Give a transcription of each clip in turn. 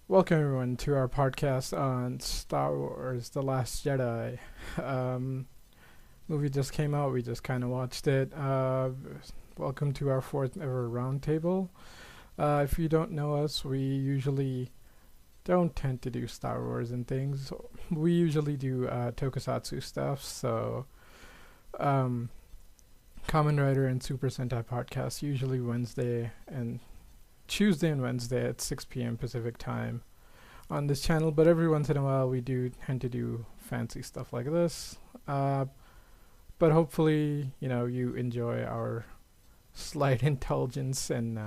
Welcome everyone to our podcast on Star Wars: The Last Jedi. Um, Movie just came out. We just kind of watched it. Welcome to our fourth ever roundtable. If you don't know us, we usually don't tend to do Star Wars and things. We usually do Tokusatsu stuff. So, um, Kamen Rider and Super Sentai podcasts usually Wednesday and Tuesday and Wednesday at 6 p.m. Pacific time on this channel, but every once in a while we do tend to do fancy stuff like this. Uh, but hopefully, you enjoy our slight intelligence and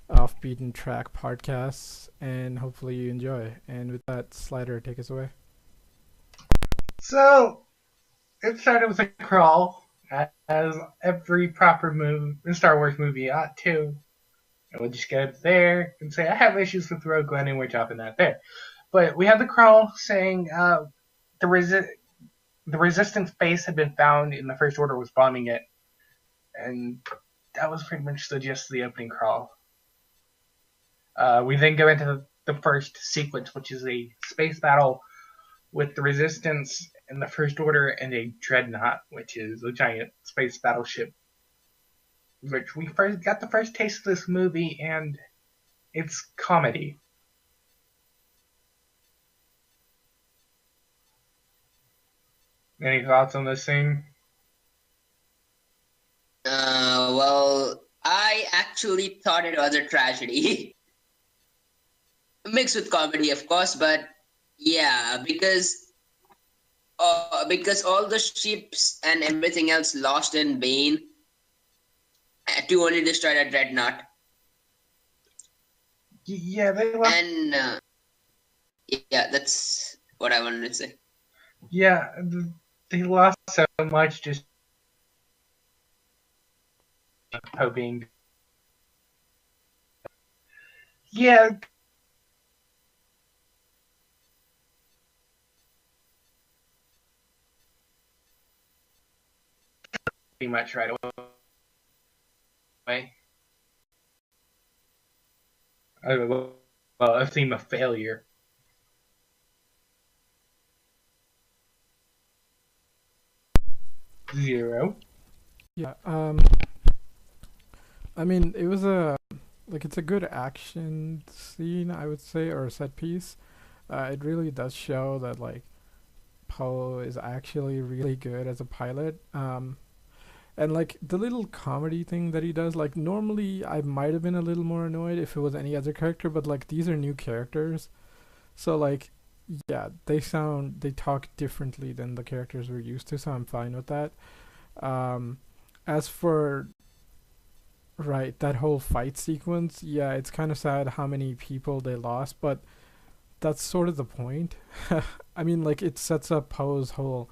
off beaten track podcasts, and hopefully you enjoy. And with that, Slider, take us away. So it started with a crawl, as every proper Star Wars movie ought to. And we'll just go there and say I have issues with Rogue One, and we're dropping that there. But we have the crawl saying the Resistance base had been found, and the First Order was bombing it, and that was pretty much the gist of the opening crawl. We then go into the first sequence, which is a space battle with the Resistance and the First Order and a Dreadnought, which is a giant space battleship, which we first got the first taste of this movie, and it's comedy. Any thoughts on this scene? Well, I actually thought it was a tragedy. Mixed with comedy, of course, but yeah, because all the ships and everything else lost in Bane to only destroy a dreadnought. Yeah, they lost. And yeah, that's what I wanted to say. Yeah, they lost so much just hoping. Yeah. Pretty much right away. Well, a theme of failure. Zero. Yeah. I mean, it was it's a good action scene, I would say, or a set piece. It really does show that Poe is actually really good as a pilot. And the little comedy thing that he does, normally I might have been a little more annoyed if it was any other character, but these are new characters. So yeah, they talk differently than the characters we're used to, so I'm fine with that. Um as for right, that whole fight sequence, yeah, it's kind of sad how many people they lost, but that's sort of the point. I mean, it sets up Poe's whole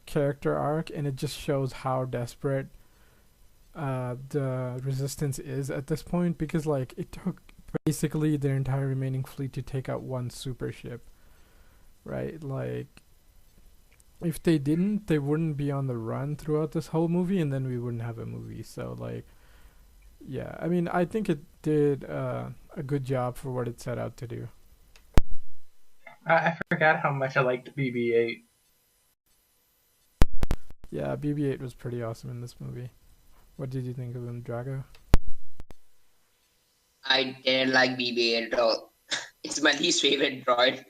character arc, and it just shows how desperate the resistance is at this point, because it took basically their entire remaining fleet to take out one super ship, right? If they didn't, they wouldn't be on the run throughout this whole movie, and then we wouldn't have a movie. So yeah, I mean, I think it did a good job for what it set out to do. I forgot how much I liked BB-8. Yeah, BB-8 was pretty awesome in this movie. What did you think of him, Drago? I didn't like BB-8 at all. It's my least favorite droid.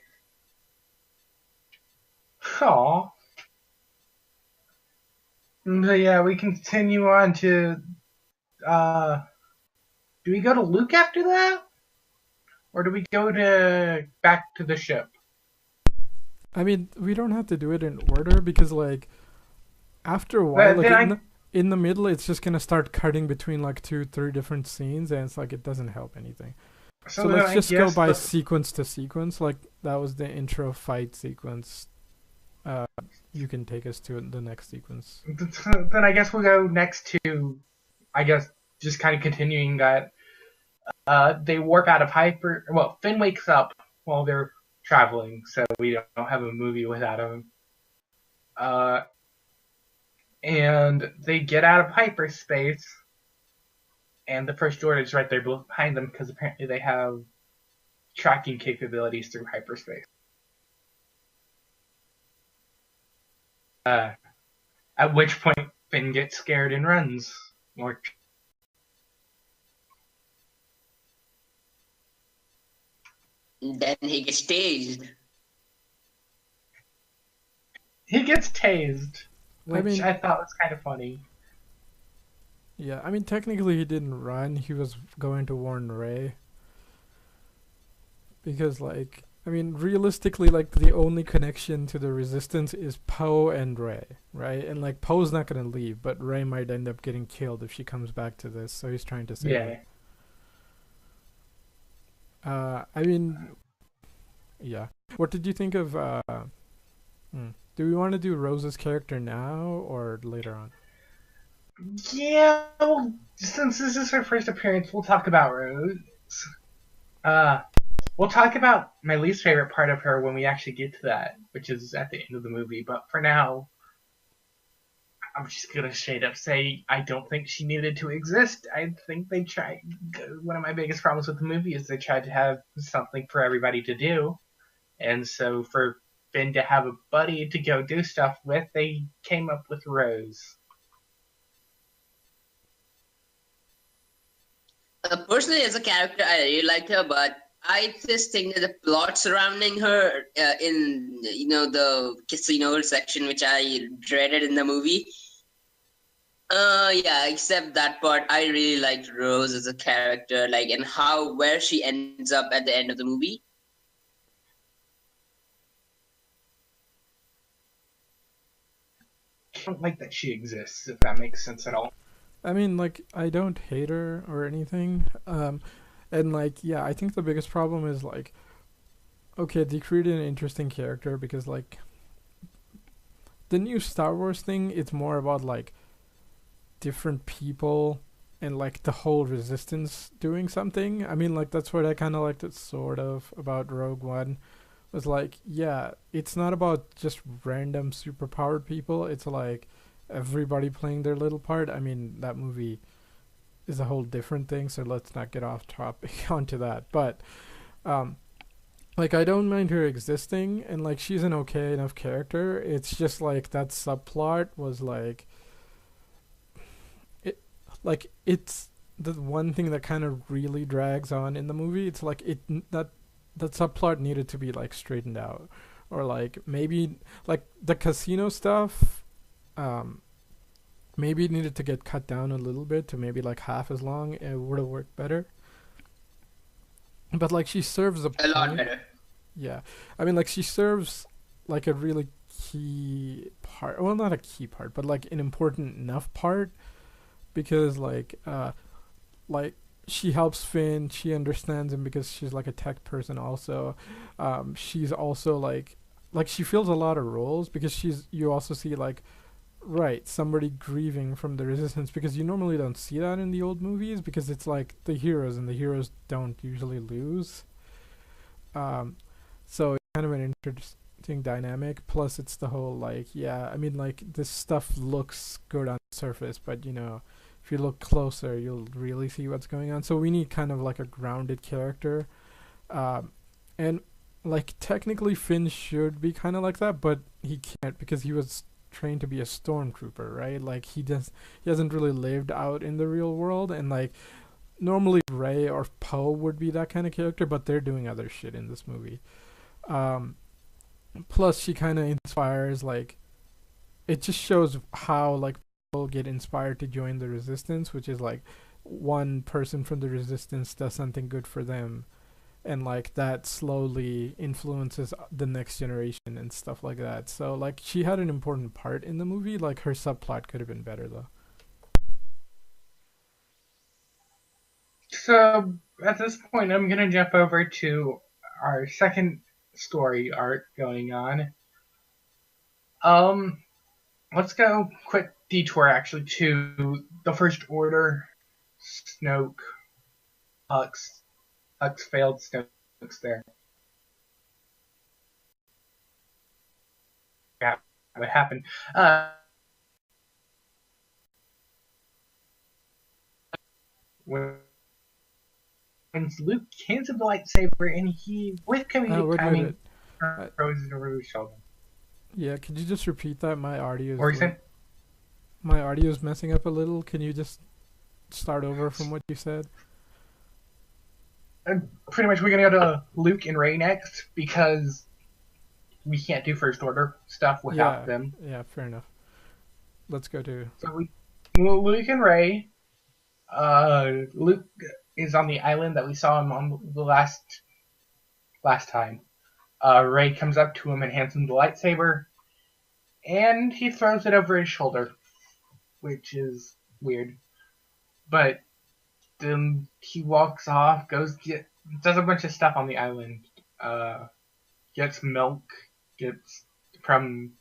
Aww. But yeah, we continue on to. Do we go to Luke after that? Or do we go back to the ship? I mean, we don't have to do it in order, because after a while, in the middle, it's just gonna start cutting between 2-3 different scenes, and it's it doesn't help anything. So let's just go by sequence to sequence. That was the intro fight sequence. You can take us to the next sequence. Then I guess we'll go next to, I guess, just kind of continuing that. They warp out of hyper. Well, Finn wakes up while they're traveling, so we don't have a movie without him. And they get out of hyperspace, and the First Order is right there behind them, because apparently they have tracking capabilities through hyperspace. At which point Finn gets scared and runs. Then he gets tased. He gets tased, which I thought was kind of funny. Yeah, I mean, technically he didn't run. He was going to warn Rey. Because, like, I mean, realistically, like, the only connection to the Resistance is Poe and Rey, right? And, like, Poe's not going to leave, but Rey might end up getting killed if she comes back to this, so he's trying to save her. I mean, yeah. What did you think of, do we want to do Rose's character now or later on? Yeah, well, since this is her first appearance, we'll talk about Rose. We'll talk about my least favorite part of her when we actually get to that, which is at the end of the movie. But for now, I'm just gonna straight up say I don't think she needed to exist. I think they tried. One of my biggest problems with the movie is they tried to have something for everybody to do, and so for Finn to have a buddy to go do stuff with, they came up with Rose. Personally, as a character, I really liked her, but I just think that the plot surrounding her in the casino section, which I dreaded in the movie. Yeah, except that part, I really liked Rose as a character, like, and where she ends up at the end of the movie. I don't like that she exists, if that makes sense at all. I mean, like, I don't hate her or anything. And, like, yeah, I think the biggest problem is, like, okay, they created an interesting character because, like, the new Star Wars thing, it's more about, like, different people and, like, the whole Resistance doing something. I mean, like, that's what I kind of liked it sort of about Rogue One. Was like, yeah, it's not about just random superpowered people. It's like everybody playing their little part. I mean, that movie is a whole different thing, so let's not get off topic onto that. But like, I don't mind her existing, and like, she's an okay enough character. It's just like that subplot was like it's the one thing that kind of really drags on in the movie. It's like that subplot needed to be like straightened out, or like maybe like the casino stuff maybe it needed to get cut down a little bit to maybe like half as long. It would have worked better, but like she serves a lot better. Yeah, I mean, like, she serves like a really key part, well, not a key part, but like an important enough part, because like she helps Finn. She understands him because she's like a tech person. Also, she's also like she fills a lot of roles because you also see like right somebody grieving from the Resistance, because you normally don't see that in the old movies because it's like the heroes, and the heroes don't usually lose. So it's kind of an interesting dynamic. Plus, it's the whole like, yeah, I mean, like, this stuff looks good on the surface, but if you look closer, you'll really see what's going on. So we need kind of like a grounded character, and like technically Finn should be kind of like that, but he can't because he was trained to be a stormtrooper, right? Like he hasn't really lived out in the real world, and like normally Rey or Poe would be that kind of character, but they're doing other shit in this movie. Plus, she kind of inspires, like, it just shows how like people get inspired to join the Resistance, which is like one person from the Resistance does something good for them, and like that slowly influences the next generation and stuff like that. So like she had an important part in the movie. Like her subplot could have been better though. So at this point, I'm gonna jump over to our second story arc going on. Let's go quick detour actually to the First Order. Snoke, Hux failed Snoke's there. Yeah, what happened? Luke hands him the lightsaber, and he, with comedic Wait, wait, wait. timing, throws it over his shoulder. Yeah, could you just repeat that? Or he said, My audio is messing up a little. Can you just start over from what you said? pretty much we're gonna go to Luke and Rey next because we can't do First Order stuff without them. Yeah, fair enough. Let's go to. So Luke and Rey. Luke is on the island that we saw him on the last time. Rey comes up to him and hands him the lightsaber, and he throws it over his shoulder, which is weird. But then he walks off, does a bunch of stuff on the island. Gets milk, gets from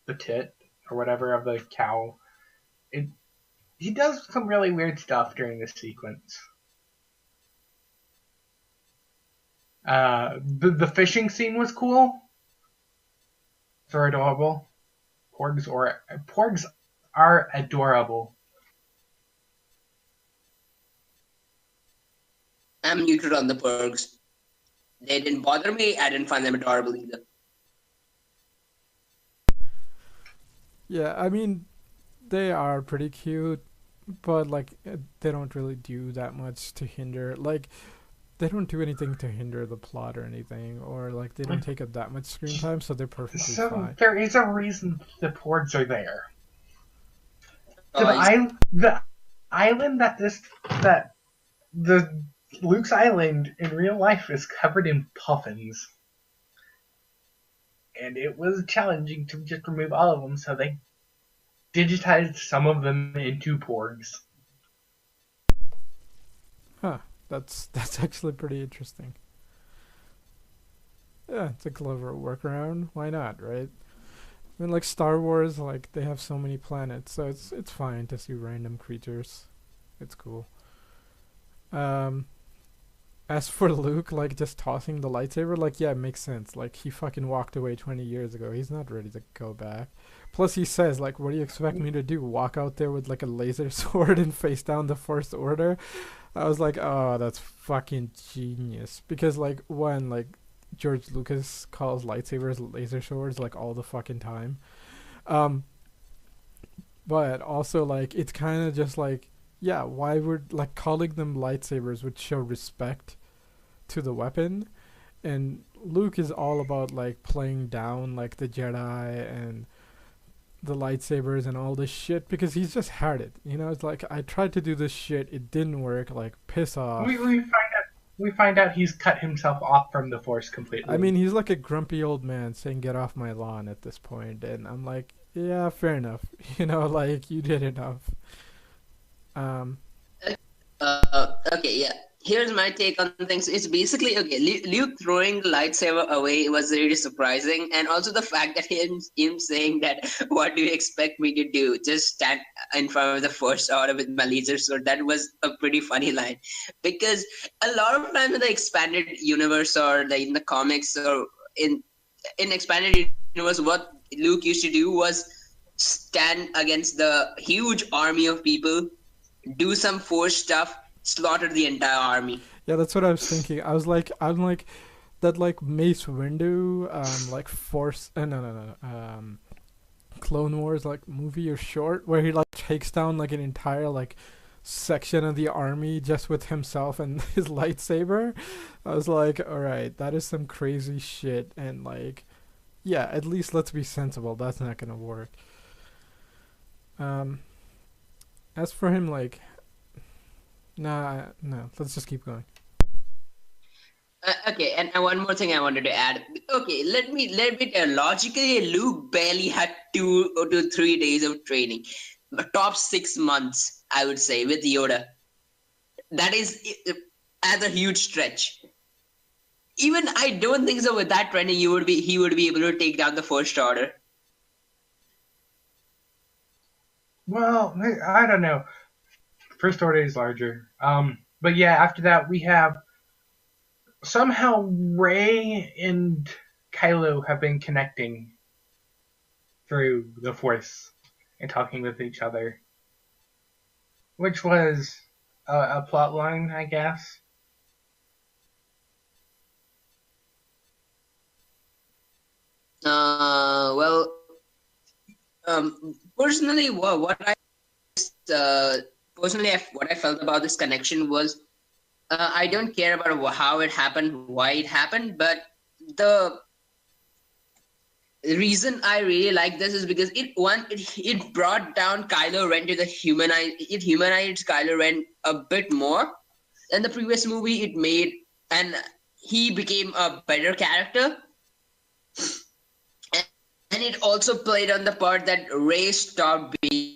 the tit or whatever of the cow. He does some really weird stuff during this sequence. The fishing scene was cool. They're adorable. Porgs are adorable. I'm neutral on the Porgs. They didn't bother me. I didn't find them adorable either. Yeah, I mean, they are pretty cute, but like they don't really do that much to hinder. Like, they don't do anything to hinder the plot or anything, or like they don't take up that much screen time, so they're perfectly fine. There is a reason the Porgs are there. The island that the Luke's island in real life is covered in puffins. And it was challenging to just remove all of them, so they digitized some of them into Porgs. Huh. That's actually pretty interesting. Yeah, it's a clever workaround. Why not, right? I mean, like Star Wars, like they have so many planets, so it's fine to see random creatures. It's cool. As for Luke, like just tossing the lightsaber, like yeah, it makes sense. Like he fucking walked away 20 years ago. He's not ready to go back. Plus he says like, what do you expect me to do? Walk out there with like a laser sword and face down the First Order? I was like, oh, that's fucking genius. Because like when like George Lucas calls lightsabers laser swords like all the fucking time. But also like it's kind of just like, yeah, why would like calling them lightsabers would show respect to the weapon, and Luke is all about like playing down like the Jedi and the lightsabers and all this shit because he's just had it. You know, it's like I tried to do this shit, it didn't work. Like piss off. We find out he's cut himself off from the Force completely. I mean, he's like a grumpy old man saying "get off my lawn" at this point, and I'm like, yeah, fair enough. You know, like you did enough. Okay, yeah. Here's my take on things. It's basically okay. Luke throwing the lightsaber away was really surprising, and also the fact that him saying that, "What do you expect me to do? Just stand in front of the First Order with my laser sword." That was a pretty funny line, because a lot of times in the expanded universe or like in the comics or in expanded universe, what Luke used to do was stand against the huge army of people, do some Force stuff, slaughter the entire army. Yeah, that's what I was thinking. I'm like that like Mace Windu, like Force, no, Clone Wars like movie or short where he like takes down like an entire like section of the army just with himself and his lightsaber. I was like, all right, that is some crazy shit, and like, yeah, at least let's be sensible. That's not gonna work. As for him, like, no, let's just keep going. Okay, and one more thing I wanted to add. Okay, let me tell. Logically, Luke barely had 2 to 3 days of training. Top 6 months, I would say, with Yoda. That is as a huge stretch. Even I don't think so. With that training, he would be able to take down the First Order. Well, I don't know. First Order is larger. But yeah, after that we have somehow Rey and Kylo have been connecting through the Force and talking with each other, which was a plot line, I guess. Well, personally, uh, what I felt about this connection was I don't care about how it happened, why it happened, but the reason I really like this is because it brought down Kylo Ren to the it humanized Kylo Ren a bit more than the previous movie. It made and he became a better character, and it also played on the part that Rey stopped being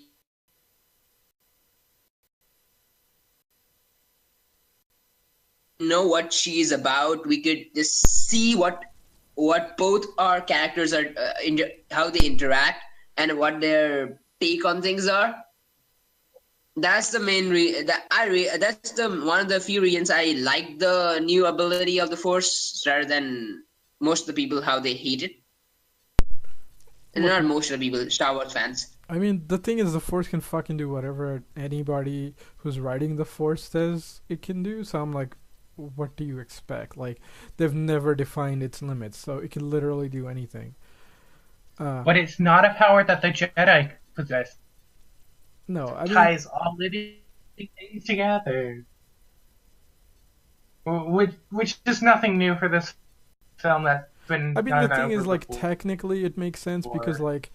know what she is about. We could just see what both our characters are how they interact and what their take on things are. That's the main that's the one of the few reasons I like the new ability of the Force rather than most of the people how they hate it. And Look, not most of the people, Star Wars fans. I mean, the thing is, the Force can fucking do whatever anybody who's writing the Force says it can do. So I'm like, what do you expect? Like, they've never defined its limits, so it can literally do anything. But it's not a power that the Jedi possess. No, I mean, Ties all living things together. Which is nothing new for this film that's been the done thing over is, like, before. technically it makes sense because, like,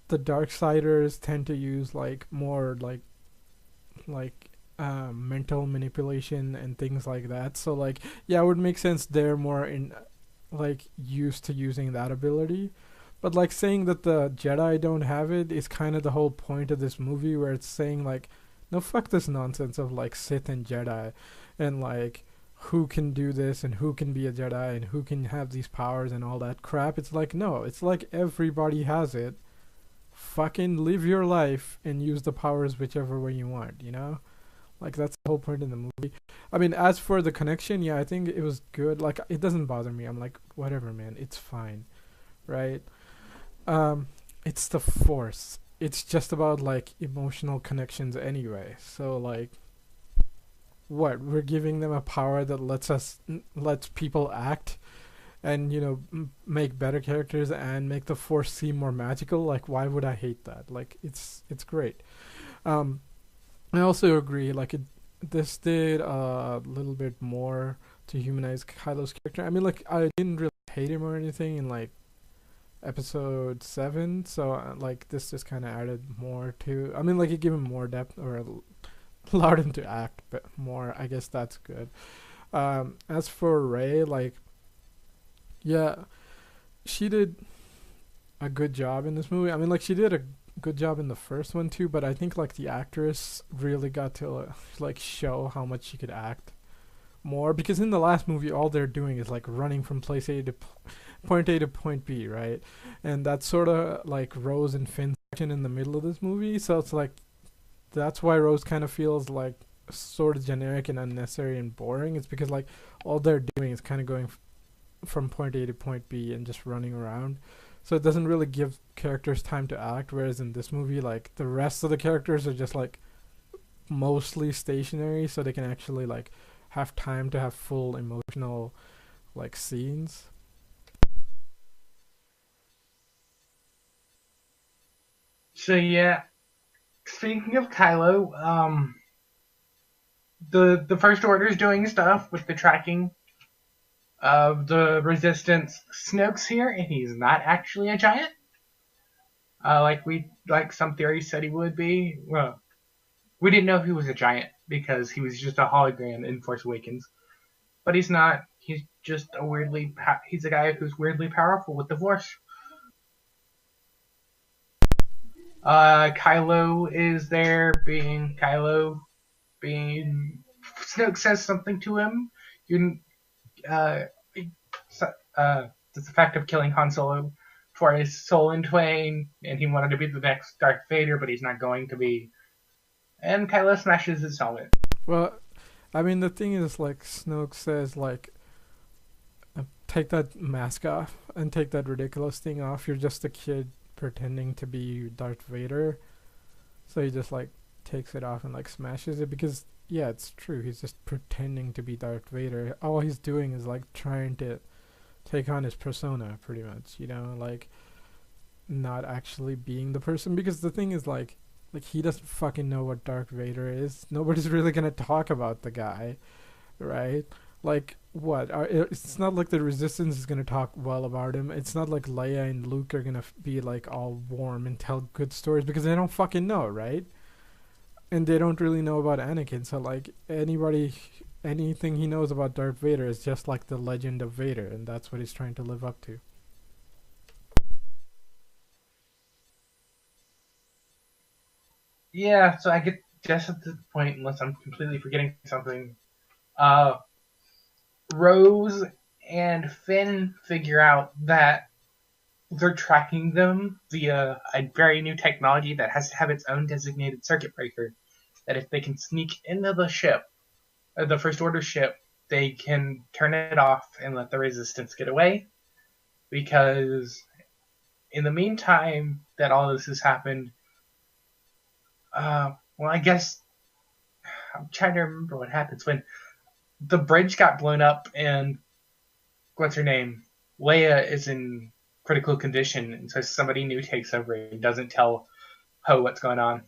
the Darksiders tend to use like more mental manipulation and things like that. So like, yeah, it would make sense they're more in like used to using that ability. But like saying that the Jedi don't have it is kind of the whole point of this movie, where it's saying like, no, fuck this nonsense of like Sith and Jedi, and like who can do this and who can be a Jedi and who can have these powers and all that crap. It's like, no, it's like everybody has it. Fucking live your life and use the powers whichever way you want, you know? Like, that's the whole point in the movie. I mean, as for the connection, yeah, I think it was good. Like, it doesn't bother me. I'm like, whatever, man, it's fine, right? Um, it's the Force. It's just about like emotional connections anyway. So like, what? We're giving them a power that lets people act and make better characters and make the Force seem more magical. Like, why would I hate that? Like, it's great. um I also agree, like, this did a little bit more to humanize Kylo's character. I mean, like, I didn't really hate him or anything in like episode 7, so like this just kind of added more to, I mean, like, it gave him more depth, or allowed him to act but more. I guess that's good. As for Rey, like, yeah, she did a good job in this movie. I mean, like, she did a good job in the first one too, but I think like the actress really got to like show how much she could act more, because in the last movie all they're doing is like running from place A to point A to point B, right? And that's sort of like Rose and Finn's action in the middle of this movie, so it's like that's why Rose kind of feels like sort of generic and unnecessary and boring. It's because like all they're doing is kind of going from point A to point B and just running around. So it doesn't really give characters time to act. Whereas in this movie, like, the rest of the characters are just like mostly stationary, so they can actually like have time to have full emotional like scenes. So yeah, speaking of Kylo, the First Order's doing stuff with the tracking of the Resistance. Snoke's here, and he's not actually a giant. Like some theories said he would be. Well, we didn't know if he was a giant because he was just a hologram in Force Awakens. But he's not. He's just he's a guy who's weirdly powerful with the Force. Kylo is there being Kylo. Being Snoke says something to him. You uh, the fact of killing Han Solo for his soul in twain, and he wanted to be the next Darth Vader, but he's not going to be. And Kylo smashes his helmet. Well, I mean, the thing is, like, Snoke says, like, take that mask off and take that ridiculous thing off. You're just a kid pretending to be Darth Vader. So he just like takes it off and like smashes it, because it's true. He's just pretending to be Darth Vader. All he's doing is like trying to take on his persona, pretty much. You know, like not actually being the person. Because the thing is, like he doesn't fucking know what Darth Vader is. Nobody's really gonna talk about the guy, right? Like what? It's not like the Resistance is gonna talk well about him. It's not like Leia and Luke are gonna be like all warm and tell good stories because they don't fucking know, right? And they don't really know about Anakin. So like anything he knows about Darth Vader is just like the legend of Vader, and that's what he's trying to live up to. Yeah, so I get just at the point, unless I'm completely forgetting something. Uh, Rose and Finn figure out that they're tracking them via a very new technology that has to have its own designated circuit breaker. That if they can sneak into the ship, the First Order ship, they can turn it off and let the Resistance get away. Because in the meantime that all this has happened, well, I guess I'm trying to remember what happens when the bridge got blown up and what's her name? Leia is in critical condition, and so somebody new takes over and doesn't tell Poe what's going on.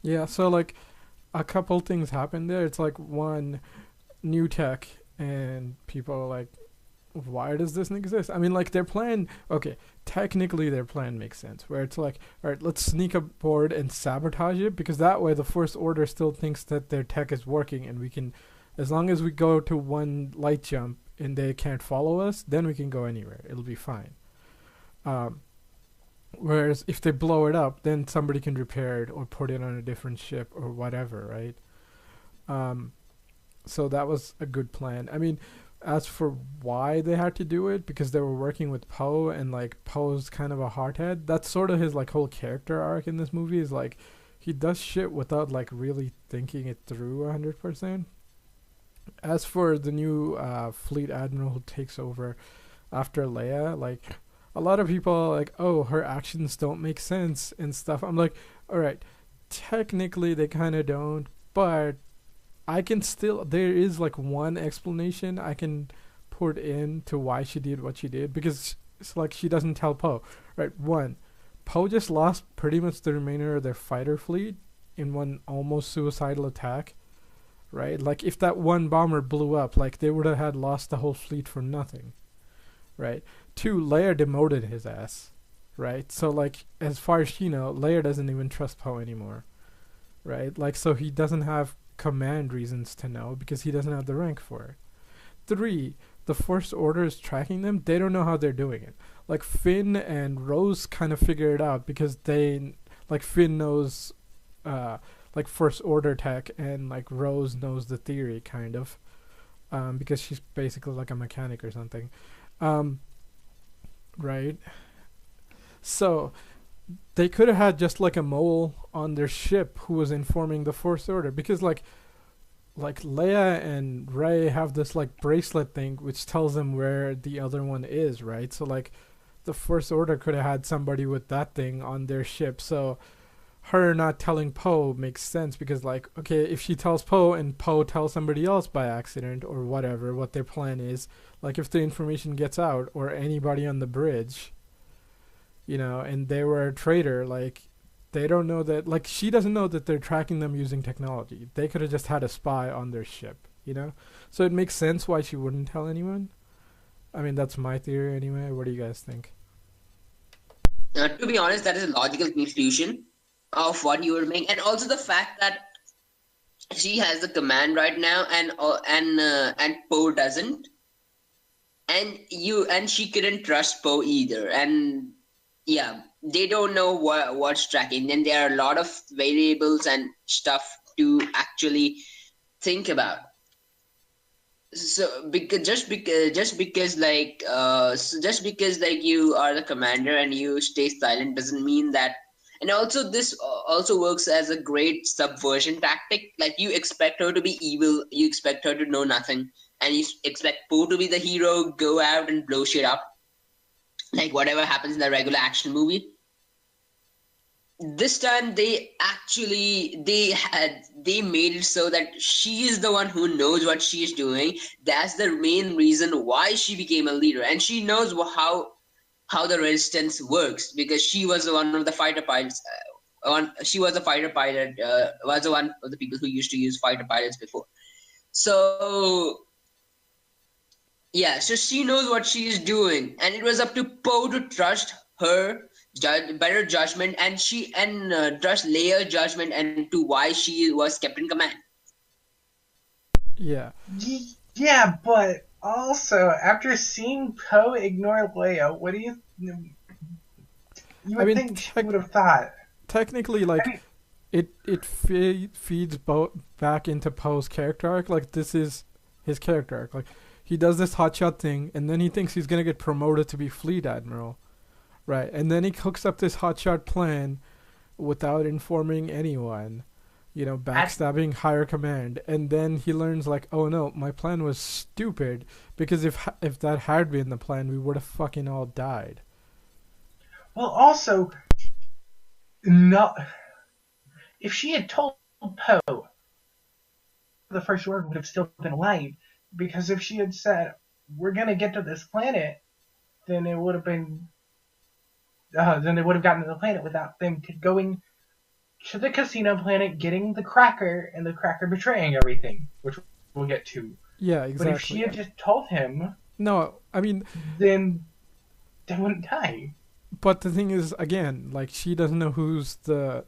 Yeah, so like a couple things happen there. It's like one, new tech, and people are like, why does this exist? I mean, like their plan. Okay, technically their plan makes sense. Where it's like, all right, let's sneak aboard and sabotage it because that way the First Order still thinks that their tech is working, and we can, as long as we go to one light jump and they can't follow us, then we can go anywhere. It'll be fine. Um, Whereas if they blow it up, then somebody can repair it or put it on a different ship or whatever, right? Um, so that was a good plan. I mean, as for why they had to do it, because they were working with Poe, and like Poe's kind of a hardhead. That's sort of his like whole character arc in this movie. Is like he does shit without like really thinking it through 100%. As for the new fleet admiral who takes over after Leia, like a lot of people are like, oh, her actions don't make sense and stuff. I'm like, all right, technically they kind of don't, but I can still, there is like one explanation I can put in to why she did what she did, because it's like she doesn't tell Poe. Right, one, Poe just lost pretty much the remainder of their fighter fleet in one almost suicidal attack, right? Like if that one bomber blew up, like they would have had lost the whole fleet for nothing, right? Two, Leia demoted his ass, right? So like as far as she know, Leia doesn't even trust Poe anymore, right? Like so he doesn't have command reasons to know because he doesn't have the rank for it. Three, the First Order is tracking them. They don't know how they're doing it. Like Finn and Rose kind of figure it out because they, like Finn knows, like First Order tech, and like Rose knows the theory kind of, because she's basically like a mechanic or something, right? So they could have had just like a mole on their ship who was informing the First Order, because like Leia and Rey have this like bracelet thing which tells them where the other one is, right? So like the First Order could have had somebody with that thing on their ship. So her not telling Poe makes sense because like, okay, if she tells Poe and Poe tells somebody else by accident or whatever, what their plan is, like if the information gets out or anybody on the bridge, you know, and they were a traitor, like they don't know that, like she doesn't know that they're tracking them using technology. They could have just had a spy on their ship, you know? So it makes sense why she wouldn't tell anyone. I mean, that's my theory anyway. What do you guys think? To be honest, that is a logical conclusion of what you were making, and also the fact that she has the command right now, and Poe doesn't, and she couldn't trust Poe either, and yeah, they don't know what's tracking. Then there are a lot of variables and stuff to actually think about. So because just because like you are the commander and you stay silent doesn't mean that. And also this also works as a great subversion tactic. Like you expect her to be evil, you expect her to know nothing, and you expect Poe to be the hero, go out and blow shit up, like whatever happens in the regular action movie. this time they made it so that she is the one who knows what she is doing. That's the main reason why she became a leader, and she knows how the resistance works because she was one of the fighter pilots. She was a fighter pilot. Was one of the people who used to use fighter pilots before. So yeah, so she knows what she is doing, and it was up to Poe to trust her better judgment, and trust Leia's judgment and to why she was kept in command. Yeah. Yeah, but also after seeing Poe ignore Leia, what do you would think she would have thought? Technically, like it feeds back into Poe's character arc. Like this is his character arc. Like he does this hotshot thing, and then he thinks he's gonna get promoted to be fleet admiral, right? And then he cooks up this hotshot plan without informing anyone, backstabbing higher command, and then he learns like, oh no, my plan was stupid because if that had been the plan, we would have fucking all died. Well, also, no, if she had told Poe, the First Order would have still been alive, because if she had said, we're gonna get to this planet, then it would have been, then they would have gotten to the planet without them going to the casino planet, getting the Cracker, and the Cracker betraying everything, which we'll get to. Yeah, exactly. But if she had just told him, no, I mean, then they wouldn't die. But the thing is, again, like she doesn't know who to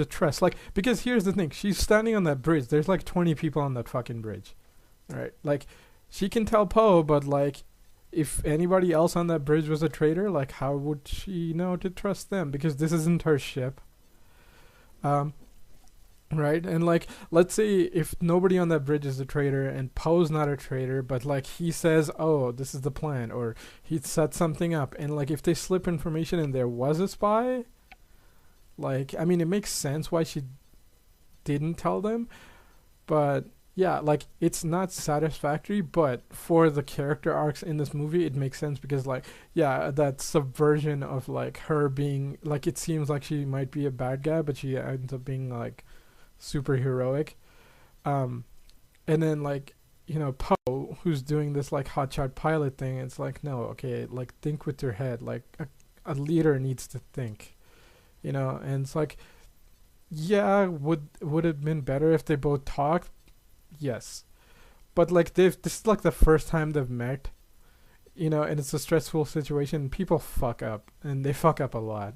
trust. Like, because here's the thing, she's standing on that bridge. There's like 20 people on that fucking bridge, right? Like, she can tell Poe, but like, if anybody else on that bridge was a traitor, like, how would she know to trust them? Because this isn't her ship. Right? And like, let's say if nobody on that bridge is a traitor and Poe's not a traitor, but like he says, oh, this is the plan, or he set something up, and like if they slip information and there was a spy, like, I mean, it makes sense why she didn't tell them, but yeah, like, it's not satisfactory, but for the character arcs in this movie, it makes sense because, like, yeah, that subversion of, like, her being, like, it seems like she might be a bad guy, but she ends up being, like, super heroic. And then, like, Poe, who's doing this, like, hotshot pilot thing, it's like, no, okay, like, think with your head. Like, a leader needs to think, and it's like, yeah, would it have been better if they both talked? Yes, but like this is like the first time they've met, and it's a stressful situation. People fuck up, and they fuck up a lot,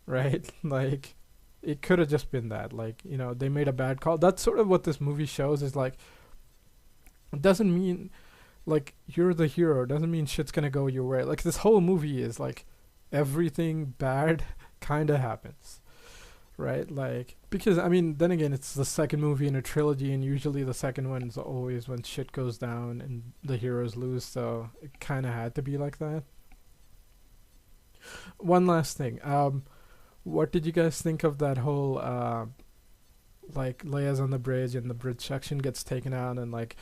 right? Like, it could have just been that, like, they made a bad call. That's sort of what this movie shows, is like, it doesn't mean like you're the hero. It doesn't mean shit's gonna go your way. Like, this whole movie is like everything bad kind of happens. Right, like, because I mean, then again, it's the second movie in a trilogy, and usually the second one is always when shit goes down and the heroes lose, so it kind of had to be like that. One last thing, what did you guys think of that whole, like, Leia's on the bridge and the bridge section gets taken out, and like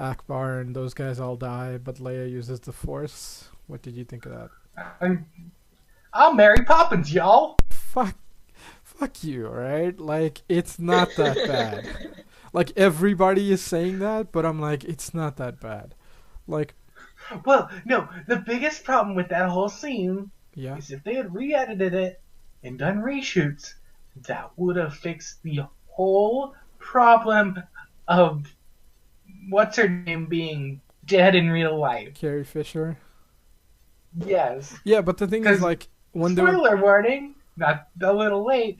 Akbar and those guys all die, but Leia uses the Force? What did you think of that? I'm Mary Poppins, y'all. Fuck you, right? Like, it's not that bad. Like, everybody is saying that, but I'm like, it's not that bad. Like, well, no, the biggest problem with that whole scene is if they had re-edited it and done reshoots, that would have fixed the whole problem of what's her name being dead in real life. Carrie Fisher? Yes. Yeah, but the thing is, like, when spoiler warning, not a little late,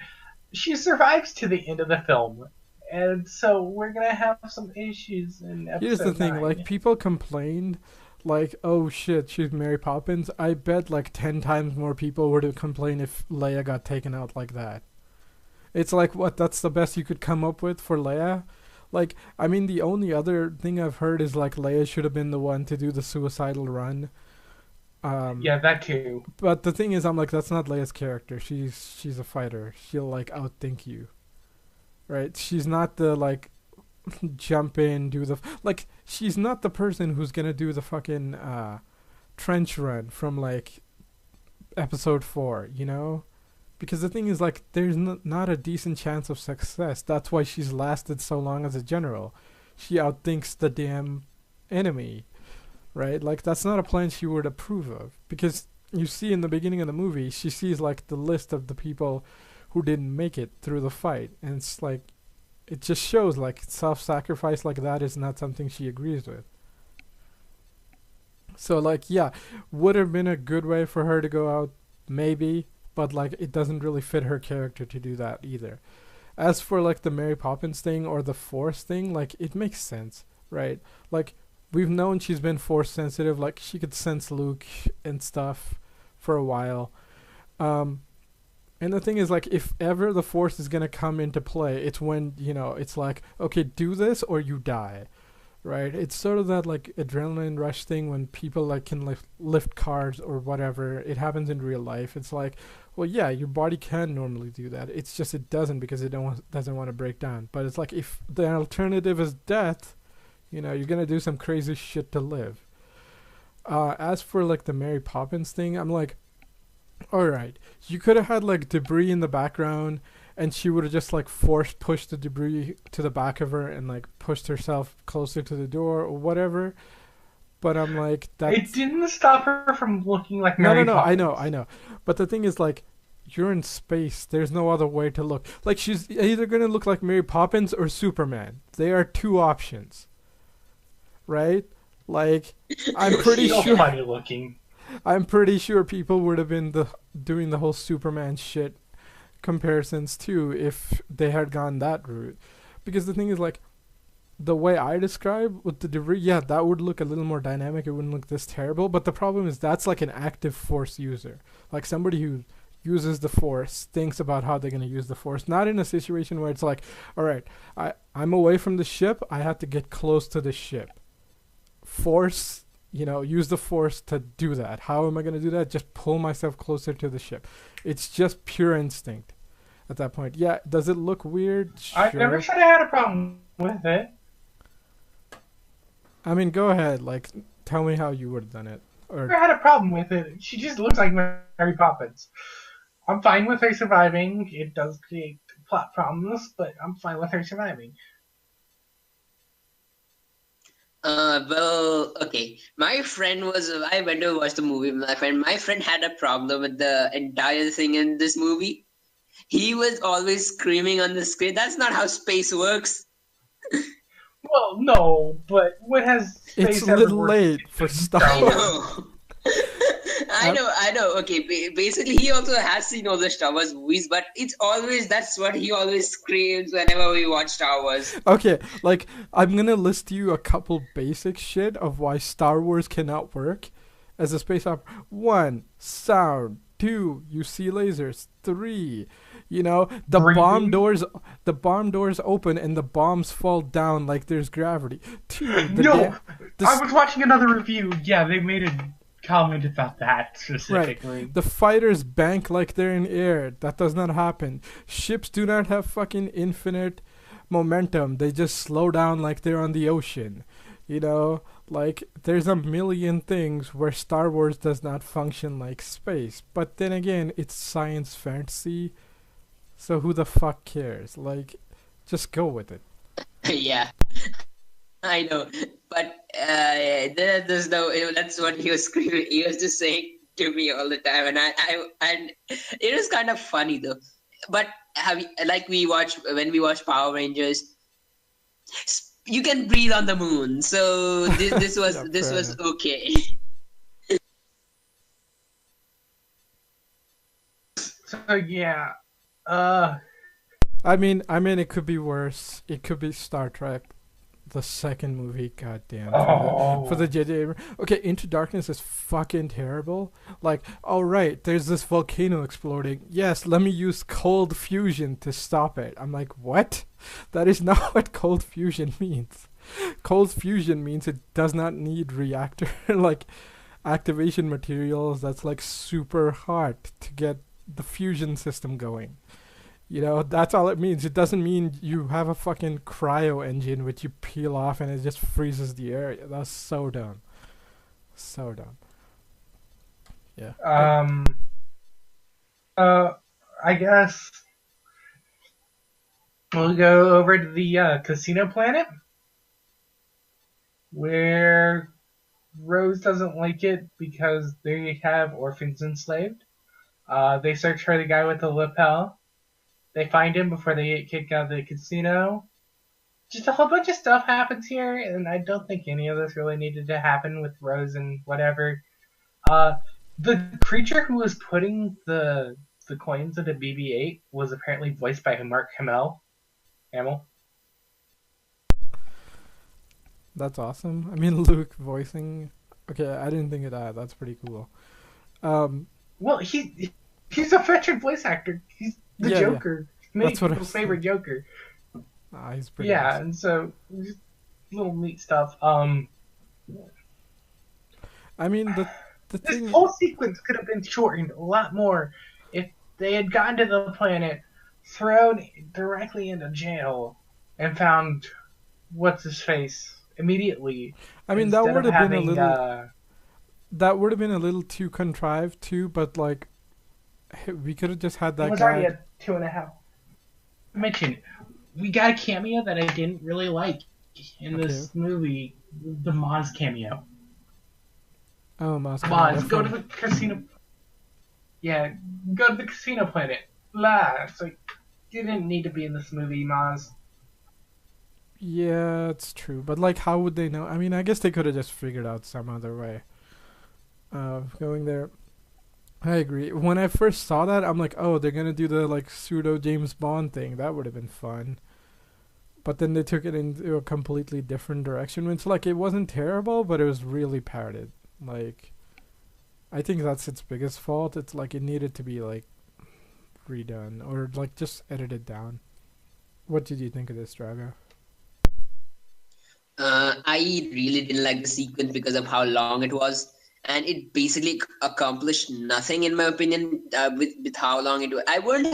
she survives to the end of the film. And so we're going to have some issues in episode Here's the thing, 9. like, people complained, like, oh shit, she's Mary Poppins. I bet like 10 times more people would complain if Leia got taken out like that. It's like, what, that's the best you could come up with for Leia? Like, I mean, the only other thing I've heard is, like, Leia should have been the one to do the suicidal run. Yeah, that too. But the thing is, I'm like, that's not Leia's character. She's a fighter. She'll, like, outthink you. Right? She's not the, like, jump in, do the... Like, she's not the person who's gonna do the fucking trench run from, like, episode 4, Because the thing is, like, there's not a decent chance of success. That's why she's lasted so long as a general. She outthinks the damn enemy, right? Like, that's not a plan she would approve of. Because you see in the beginning of the movie, she sees, like, the list of the people who didn't make it through the fight. And it's like, it just shows, like, self-sacrifice like that is not something she agrees with. So, like, yeah, would have been a good way for her to go out, maybe, but, like, it doesn't really fit her character to do that either. As for, like, the Mary Poppins thing or the Force thing, like, it makes sense, right? Like, we've known she's been Force sensitive, like, she could sense Luke and stuff for a while. And the thing is, like, if ever the Force is gonna come into play, it's when, it's like, okay, do this or you die. Right, it's sort of that like adrenaline rush thing when people like can lift cars or whatever. It happens in real life. It's like, well, yeah, your body can normally do that. It's just it doesn't because it doesn't want to break down. But it's like if the alternative is death, you're gonna do some crazy shit to live. As for like the Mary Poppins thing, I'm like, all right, you could have had like debris in the background and she would have just like pushed the debris to the back of her and like pushed herself closer to the door or whatever. But I'm like, that it didn't stop her from looking like no, Mary Poppins. I know. But the thing is, like, you're in space. There's no other way to look. Like, she's either gonna look like Mary Poppins or Superman. They are two options, right? Like, I'm pretty She's sure. funny looking. I'm pretty sure people would have been doing the whole Superman shit comparisons too if they had gone that route. Because the thing is, like, the way I describe with the debris, yeah, that would look a little more dynamic. It wouldn't look this terrible. But the problem is that's like an active Force user. Like somebody who uses the Force thinks about how they're going to use the Force. Not in a situation where it's like, all right, I'm away from the ship. I have to get close to the ship. Force, use the Force to do that. How am I going to do that? Just pull myself closer to the ship. It's just pure instinct at that point. Yeah, does it look weird? Sure. I never said I had a problem with it. I mean, go ahead. Like, tell me how you would have done it. I never had a problem with it. She just looks like Mary Poppins. I'm fine with her surviving. It does create plot problems, but I'm fine with her surviving. Well, okay. I went to watch the movie with my friend. My friend had a problem with the entire thing in this movie. He was always screaming on the screen. That's not how space works. Well, no, but what has space it's a ever little worked? late for Star I Wars. know. I know. Okay, basically, he also has seen all the Star Wars movies, but that's what he always screams whenever we watch Star Wars. Okay, like, I'm gonna list you a couple basic shit of why Star Wars cannot work as a space opera. 1, sound. 2, you see lasers. 3, the bomb doors open and the bombs fall down like there's gravity. 2, I was watching another review. Yeah, they made a comment about that specifically. Right. The fighters bank like they're in air. That does not happen. Ships do not have fucking infinite momentum. They just slow down like they're on the ocean. Like, there's a million things where Star Wars does not function like space. But then again, it's science fantasy. So who the fuck cares? Like, just go with it. Yeah. I know, but there's no. That's what he was screaming. He was just saying to me all the time, and it was kind of funny though. But when we watch Power Rangers, you can breathe on the moon. So this was Yeah, this fair was enough. okay. So yeah, I mean, it could be worse. It could be Star Trek, the second movie. Goddamn. For the JJ. Okay, Into Darkness is fucking terrible. Like, all right, there's this volcano exploding. Yes, let me use cold fusion to stop it. I'm like, what? That is not what cold fusion means. Cold fusion means it does not need reactor like activation materials that's like super hard to get the fusion system going. That's all it means. It doesn't mean you have a fucking cryo engine which you peel off and it just freezes the area. That's so dumb. So dumb. Yeah. I guess we'll go over to the casino planet, where Rose doesn't like it because they have orphans enslaved. They search for the guy with the lapel. They find him before they get kicked out of the casino. Just a whole bunch of stuff happens here, and I don't think any of this really needed to happen with Rose and whatever. Uh, the creature who was putting the coins into BB-8 was apparently voiced by Mark Hamill. That's awesome. I mean, Luke voicing. Okay, I didn't think of that. That's pretty cool. Um, Well, he's a veteran voice actor. He's the yeah, yeah. Joker. Many That's what I people's was favorite thinking. Joker. He's pretty Yeah, awesome. and so just little neat stuff. I mean, the This thing. whole sequence could have been shortened a lot more if they had gotten to the planet, thrown directly into jail, and found what's his face immediately I mean, that instead would of have been a having. little. That would have been a little too contrived too. But like, we could have just had It that was already guy. a 2.5. Mention, we got a cameo that I didn't really like in Okay. this movie, the Maz cameo. Oh, Maz Kanata Maz, go to from. the casino. Yeah, go to the casino planet. Blah. It's like, you didn't need to be in this movie, Maz. Yeah, it's true. But like, how would they know? I mean, I guess they could have just figured out some other way of going there. I agree. When I first saw that, I'm like, oh, they're gonna do the like pseudo James Bond thing. That would have been fun. But then they took it into a completely different direction. It's like it wasn't terrible, but it was really parroted. Like, I think that's its biggest fault. It's like it needed to be like redone or like just edited down. What did you think of this, Drago? I really didn't like the sequence because of how long it was, and it basically accomplished nothing, in my opinion. With how long it was, I wouldn't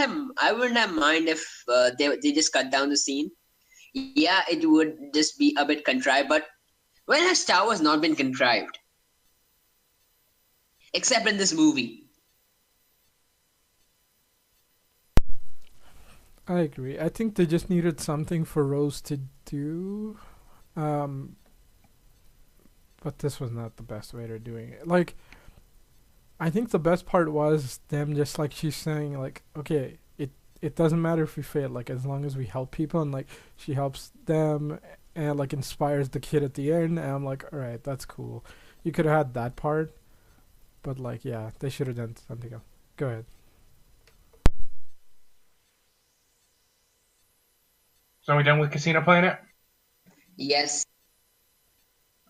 have mind if they just cut down the scene. Yeah, it would just be a bit contrived, but when has Star Wars not been contrived, except in this movie? I agree. I think they just needed something for Rose to do. Um, but this was not the best way to doing it. Like, I think the best part was them just like she's saying like, okay, it doesn't matter if we fail, like as long as we help people and like she helps them and like inspires the kid at the end and I'm like, alright, that's cool. You could have had that part, but like yeah, they should have done something else. Go ahead. So are we done with Casino Planet? Yes.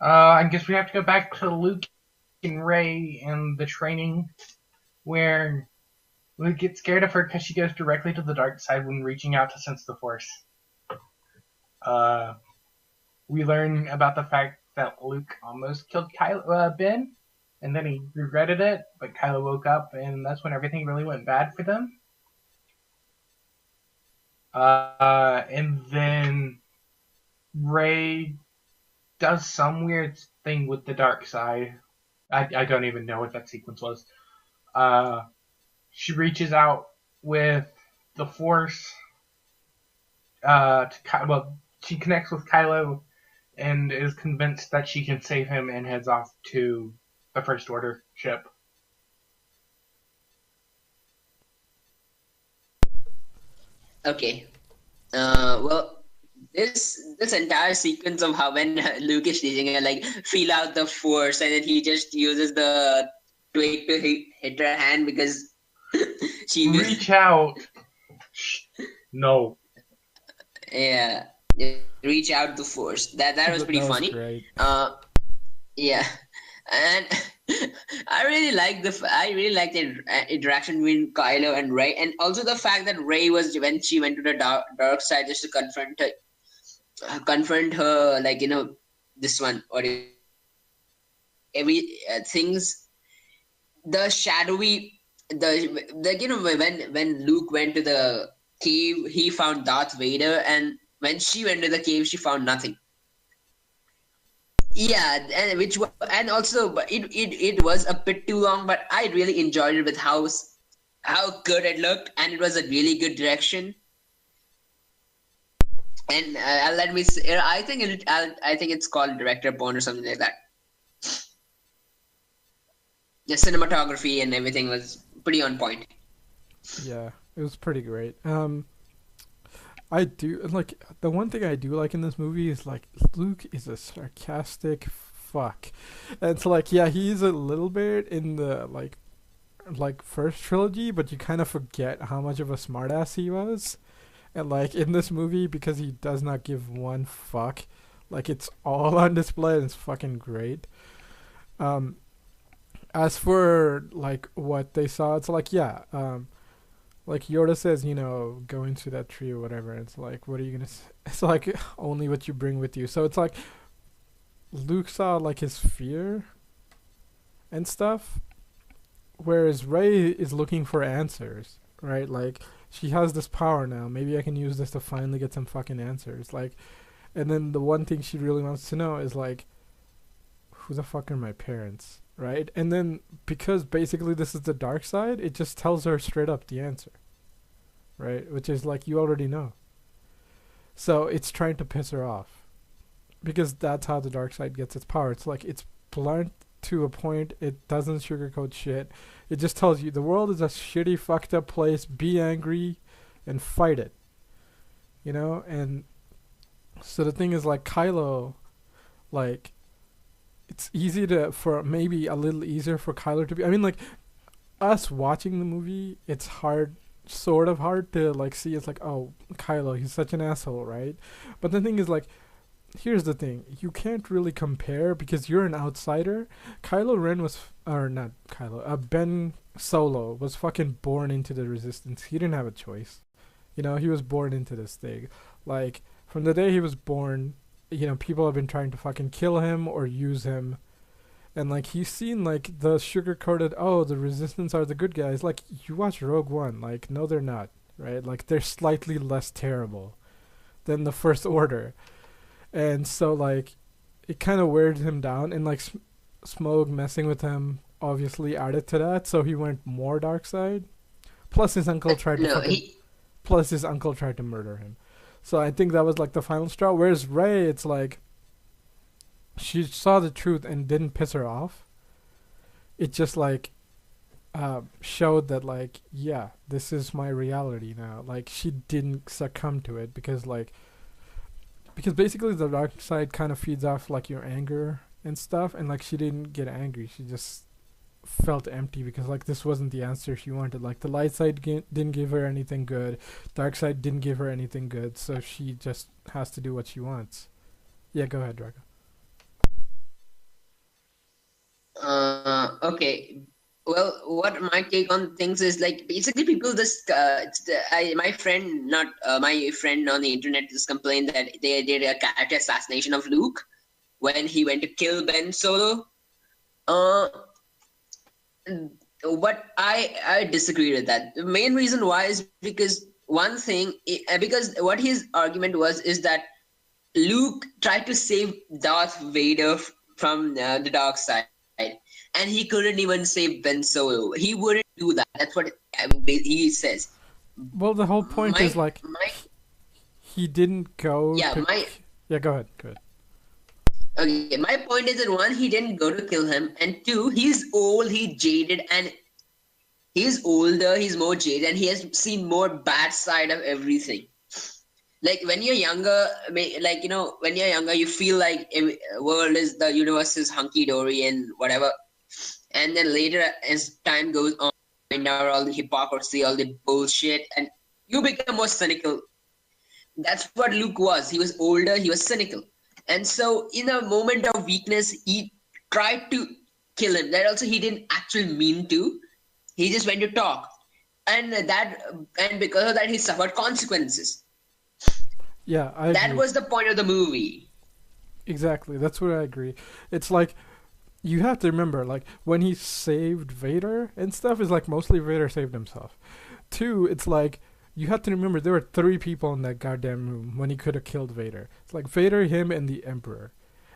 I guess we have to go back to Luke and Rey and the training, where Luke gets scared of her because she goes directly to the dark side when reaching out to sense the Force. We learn about the fact that Luke almost killed Ben, and then he regretted it, but Kylo woke up, and that's when everything really went bad for them. And then Rey does some weird thing with the dark side. I don't even know what that sequence was. She reaches out with the Force. She connects with Kylo and is convinced that she can save him and heads off to the First Order ship. Okay. Well, this entire sequence of how when Luke is teaching her like feel out the force, and then he just uses the twig to hit her hand because she Reach out. No. yeah, reach out the force. That was pretty That was funny. great. Yeah, and I really like the interaction between Kylo and Rey, and also the fact that Rey was when she went to the dark side just to confront her, like this one or every things, the shadowy, when Luke went to the cave, he found Darth Vader, and when she went to the cave, she found nothing. Yeah, and also, but it was a bit too long, but I really enjoyed it with how how good it looked, and it was a really good direction. And let me say, I think it's called director born or something like that. The cinematography and everything was pretty on point. Yeah, it was pretty great. I do like the one thing I do like in this movie is like Luke is a sarcastic fuck, and it's like yeah he's a little bit in the like first trilogy, but you kind of forget how much of a smartass he was, and like in this movie because he does not give one fuck, like it's all on display and it's fucking great. Um, as for like what they saw, it's like yeah, like Yoda says, go into that tree or whatever. It's like, what are you gonna? It's like only what you bring with you. So it's like Luke saw like his fear and stuff, whereas Rey is looking for answers, right? Like she has this power now. Maybe I can use this to finally get some fucking answers. Like, and then the one thing she really wants to know is like, who the fuck are my parents, right? And then because basically this is the dark side, it just tells her straight up the answer, right? Which is like you already know. So it's trying to piss her off because that's how the dark side gets its power. It's like it's blunt to a point. It doesn't sugarcoat shit. It just tells you the world is a shitty, fucked up place. Be angry and fight it. And so the thing is like Kylo, like it's easy to for maybe a little easier for Kylo to be. I mean, like us watching the movie, it's hard, sort of hard to like see. It's like, oh, Kylo, he's such an asshole, right? But the thing is, like, here's the thing: you can't really compare because you're an outsider. Kylo Ren was, or not Kylo, Ben Solo was fucking born into the Resistance. He didn't have a choice. He was born into this thing. Like from the day he was born, people have been trying to fucking kill him or use him. And like he's seen like the sugar coated, oh, the Resistance are the good guys. Like you watch Rogue One, like no, they're not, right? Like they're slightly less terrible than the First Order, and so like it kind of wears him down. And like Smoke messing with him obviously added to that, so he went more dark side. Plus his uncle tried to No, fucking, plus his uncle tried to murder him. So I think that was like the final straw. Whereas Rey, it's like she saw the truth and didn't piss her off. It just like showed that like yeah, this is my reality now. Like she didn't succumb to it because basically the dark side kind of feeds off like your anger and stuff, and like she didn't get angry. She just felt empty because like this wasn't the answer she wanted. Like the light side didn't give her anything good, dark side didn't give her anything good, so she just has to do what she wants. Yeah, go ahead, Drago. Okay. Well, what my take on things is like basically people just my friend, not my friend on the internet, just complained that they did a character assassination of Luke when he went to kill Ben Solo. Uh, but I disagree with that. The main reason why is because one thing, because what his argument was is that Luke tried to save Darth Vader from the dark side, and he couldn't even save Ben Solo. He wouldn't do that. That's what he says. Well, the whole point is like my he didn't go yeah to my yeah, go ahead, go ahead. okay. My point is that one, he didn't go to kill him, and two, he's old, he's jaded, and he's older, he's more jaded, and he has seen more bad side of everything. Like when you're younger, when you're younger, you feel like the universe is hunky dory and whatever. And then later, as time goes on, you find out all the hypocrisy, all the bullshit, and you become more cynical. That's what Luke was. He was older, he was cynical. And so, in a moment of weakness, he tried to kill him. That also, he didn't actually mean to. He just went to talk. And because of that, he suffered consequences. Yeah, I That agree. was the point of the movie. Exactly. That's what I agree. It's like you have to remember, like when he saved Vader and stuff, is like mostly Vader saved himself. Two, it's like you have to remember there were three people in that goddamn room when he could have killed Vader. It's like Vader, him, and the Emperor.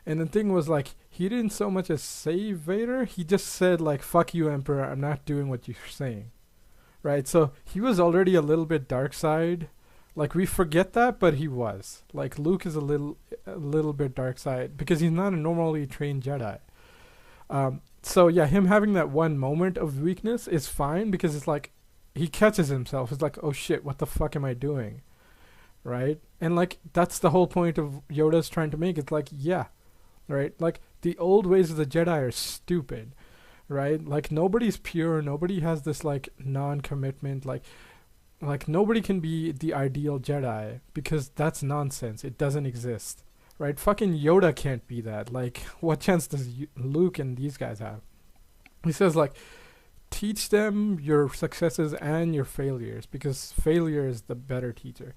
And the thing was like he didn't so much as save Vader. He just said like "fuck you, Emperor. I'm not doing what you're saying." right? So he was already a little bit dark side. Like we forget that, but he was. Like Luke is a little bit dark side because he's not a normally trained Jedi. So yeah, him having that one moment of weakness is fine because it's like he catches himself. It's like, oh shit, what the fuck am I doing? Right? And like that's the whole point of Yoda's trying to make. It's like, yeah, right? Like the old ways of the Jedi are stupid, right? Like nobody's pure, nobody has this like non-commitment, like nobody can be the ideal Jedi because that's nonsense. It doesn't exist. Right? Fucking Yoda can't be that. Like what chance does Luke and these guys have? He says like teach them your successes and your failures because failure is the better teacher.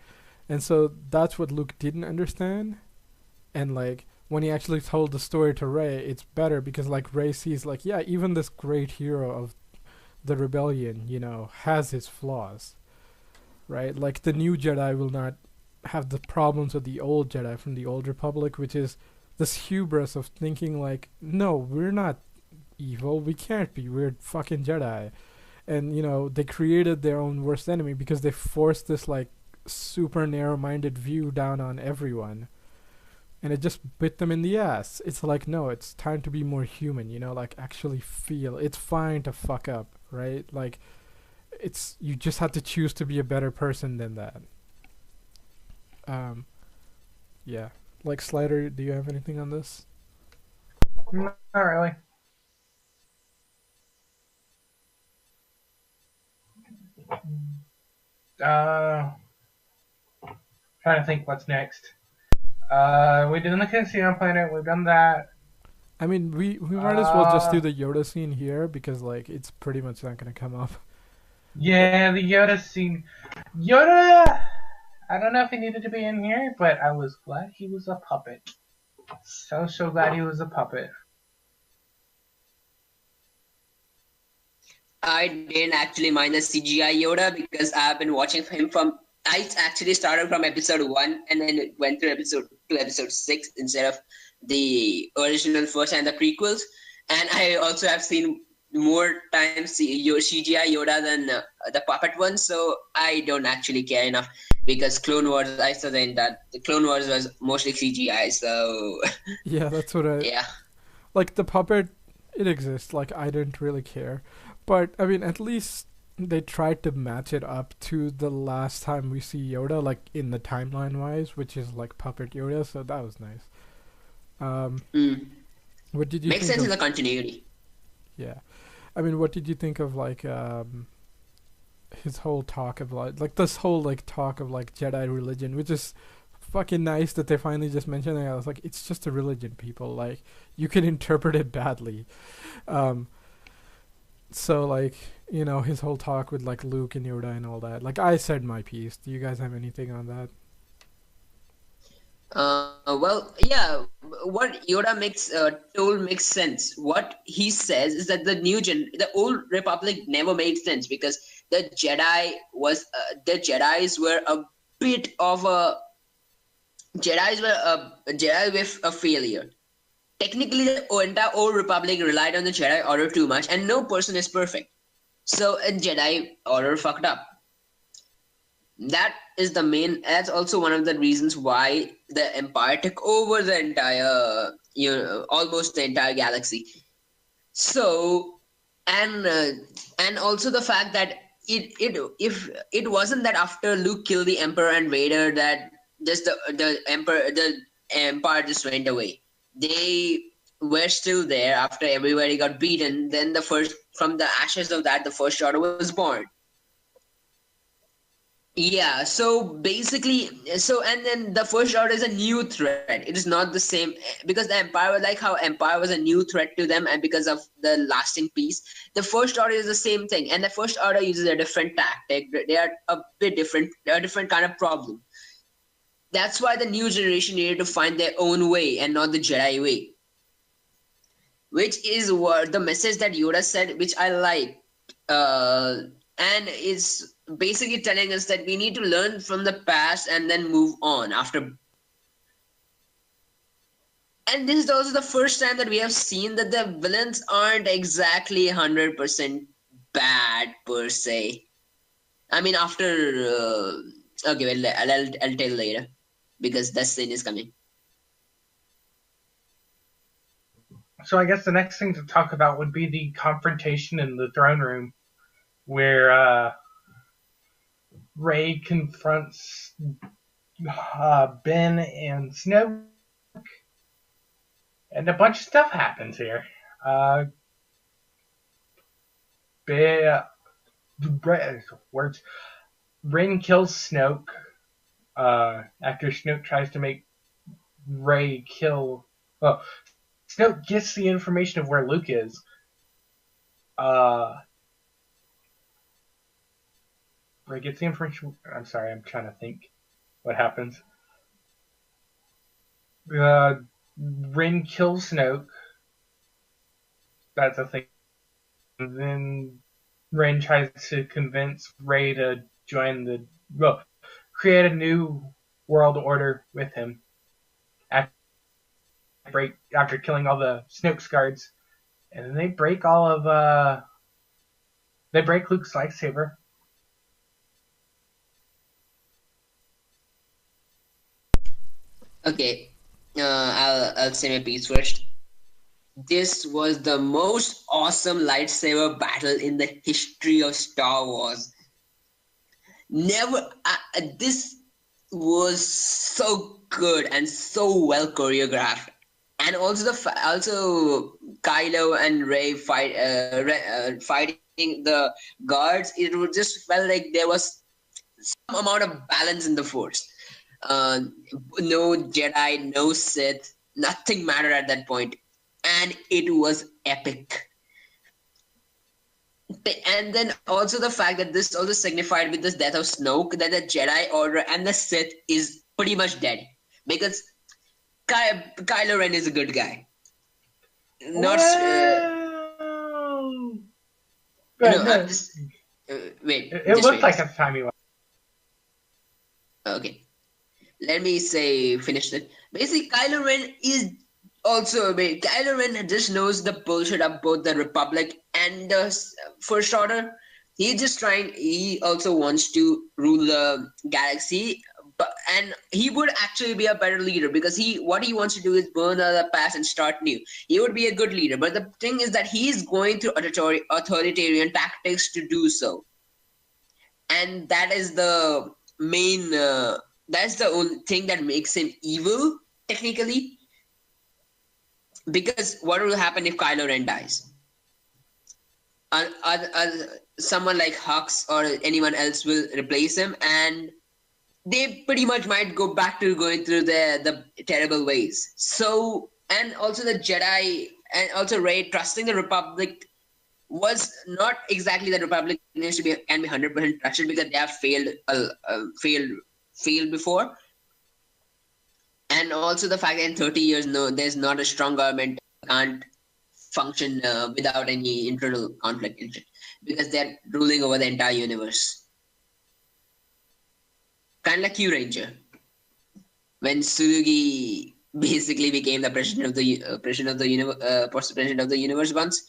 And so that's what Luke didn't understand. And like when he actually told the story to Rey, it's better because like Rey sees like, yeah, even this great hero of the rebellion, has his flaws, right? Like the new Jedi will not have the problems of the old Jedi from the old Republic, which is this hubris of thinking like, no, we're not evil, we can't be, we're fucking Jedi. And they created their own worst enemy because they forced this like super narrow-minded view down on everyone, and it just bit them in the ass. It's like, no, it's time to be more human, like actually feel. It's fine to fuck up, right? Like you just have to choose to be a better person than that. Yeah. Like Slider, do you have anything on this? Not really. Trying to think what's next. We did the Casino Planet. We've done that. I mean, we might as well just do the Yoda scene here because like it's pretty much not gonna come up. Yeah, the Yoda scene. Yoda. I don't know if he needed to be in here, but I was glad he was a puppet. So glad he was a puppet. I didn't actually mind the CGI Yoda because I've been watching him from. I actually started from episode 1 and then went through episode 2, episode 6 instead of the original first and the prequels. And I also have seen more times CGI Yoda than the puppet one, so I don't actually care enough because Clone Wars, I saw that the Clone Wars was mostly CGI, so yeah, that's what yeah. Like the puppet, it exists. Like I didn't really care, but I mean, at least they tried to match it up to the last time we see Yoda, like in the timeline wise, which is like puppet Yoda. So that was nice. What did you Makes think sense of, in the continuity? Yeah, I mean, what did you think of like his whole talk of like this whole like talk of like Jedi religion, which is fucking nice that they finally just mentioned it. I was like, it's just a religion, people. Like you can interpret it badly. So like his whole talk with like Luke and Yoda and all that. Like I said my piece. Do you guys have anything on that? Well, yeah, what Yoda told makes sense. What he says is that the old Republic never made sense because the Jedi's were a bit of a Jedi with a failure. Technically, the entire old Republic relied on the Jedi Order too much, and no person is perfect. So a Jedi Order fucked up. That's also one of the reasons why the Empire took over the entire, almost the entire galaxy. So, and also the fact that if it wasn't that after Luke killed the Emperor and Vader that just the Empire just went away. They were still there after everybody got beaten. Then from the ashes of that, the First Order was born. Yeah, so basically, and then the First Order is a new threat. It is not the same because the Empire, like how Empire was a new threat to them, and because of the lasting peace, the First Order is the same thing. And the First Order uses a different tactic. They are a bit different, a different kind of problem. That's why the new generation needed to find their own way and not the Jedi way. Which is what the message that Yoda said, which I like. And is basically telling us that we need to learn from the past and then move on after. And this is also the first time that we have seen that the villains aren't exactly 100% bad per se. I mean, after. Okay, well, I'll tell later because that scene is coming. So I guess the next thing to talk about would be the confrontation in the throne room, where Rey confronts Ben and Snoke, and a bunch of stuff happens here. Uh, ben, words. Rin kills Snoke after Snoke tries to make Rey kill. Well, Snoke gets the information of where Luke is. Uh, Rey gets the information. I'm sorry, I'm trying to think what happens. Uh, Rin kills Snoke. That's a thing. And then Rin tries to convince Rey to join create a new world order with him after killing all the Snoke's guards. And then they break they break Luke's lightsaber. Okay, I'll say my piece first. This was the most awesome lightsaber battle in the history of Star Wars. Never, this was so good and so well choreographed, and also also Kylo and Rey fighting the guards. It would just felt like there was some amount of balance in the Force. Uh, no Jedi, no Sith, nothing mattered at that point, and it was epic. And then also the fact that this also signified with this death of Snoke that the Jedi Order and the Sith is pretty much dead because Kylo Ren is a good guy. Not no, I'm just wait. It looked like at the time he was. Okay, let me say finish it. Basically, Kylo Ren is also, Kylo Ren just knows the bullshit of both the Republic and the First Order. He's just trying. He also wants to rule the galaxy, and he would actually be a better leader because what he wants to do is burn the past and start new. He would be a good leader, but the thing is that he's going through authoritarian tactics to do so, and that is the main. That's the only thing that makes him evil technically. Because what will happen if Kylo Ren dies? Someone like Hux or anyone else will replace him, and they pretty much might go back to going through the terrible ways. So, and also the Jedi and also Rey trusting the Republic was not exactly the Republic needs to be can be 100% trusted because they have failed before. And also the fact that in 30 years, no, there's not a strong government, can't function without any internal conflict because they're ruling over the entire universe. Kind of like Q Ranger, when Tsurugi basically became the president of the president of the universe once.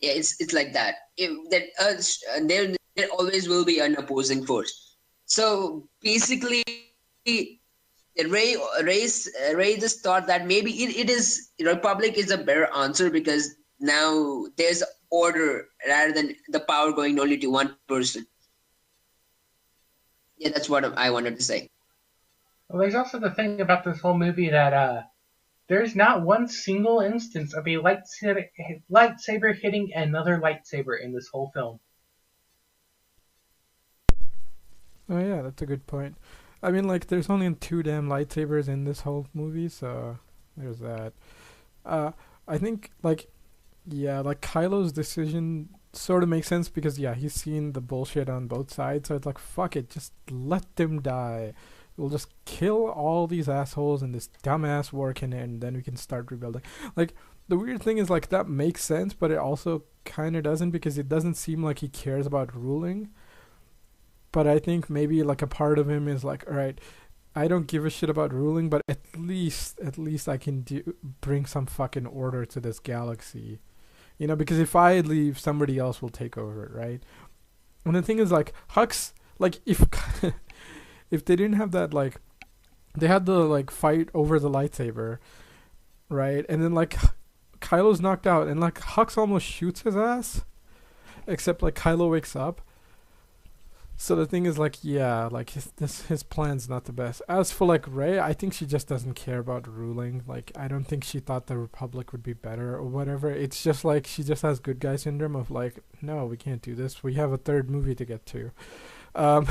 Yeah, it's like that. There always will be an opposing force. So basically, Ray just thought that maybe it is Republic is a better answer because now there's order rather than the power going only to one person. Yeah, that's what I wanted to say. Well, there's also the thing about this whole movie that there's not one single instance of a lightsaber hitting another lightsaber in this whole film. Oh yeah, that's a good point. I mean, like, there's only 2 damn lightsabers in this whole movie, so there's that. I think, like, yeah, like, Kylo's decision sort of makes sense because, yeah, he's seen the bullshit on both sides, so it's like, fuck it, just let them die. We'll just kill all these assholes and this dumbass war can end, and then we can start rebuilding. Like, the weird thing is, like, that makes sense, but it also kind of doesn't because it doesn't seem like he cares about ruling. But I think maybe like a part of him is like, all right, I don't give a shit about ruling, but at least I can bring some fucking order to this galaxy, because if I leave, somebody else will take over it, right? And the thing is, like, Hux Like if if they didn't have that, like they had the like fight over the lightsaber, right? And then like Kylo's knocked out, and like Hux almost shoots his ass, except like Kylo wakes up. So the thing is, like, yeah, like his plan's not the best. As for like Rey, I think she just doesn't care about ruling. Like, I don't think she thought the Republic would be better or whatever. It's just like she just has good guy syndrome of like, no, we can't do this. We have a third movie to get to. Um,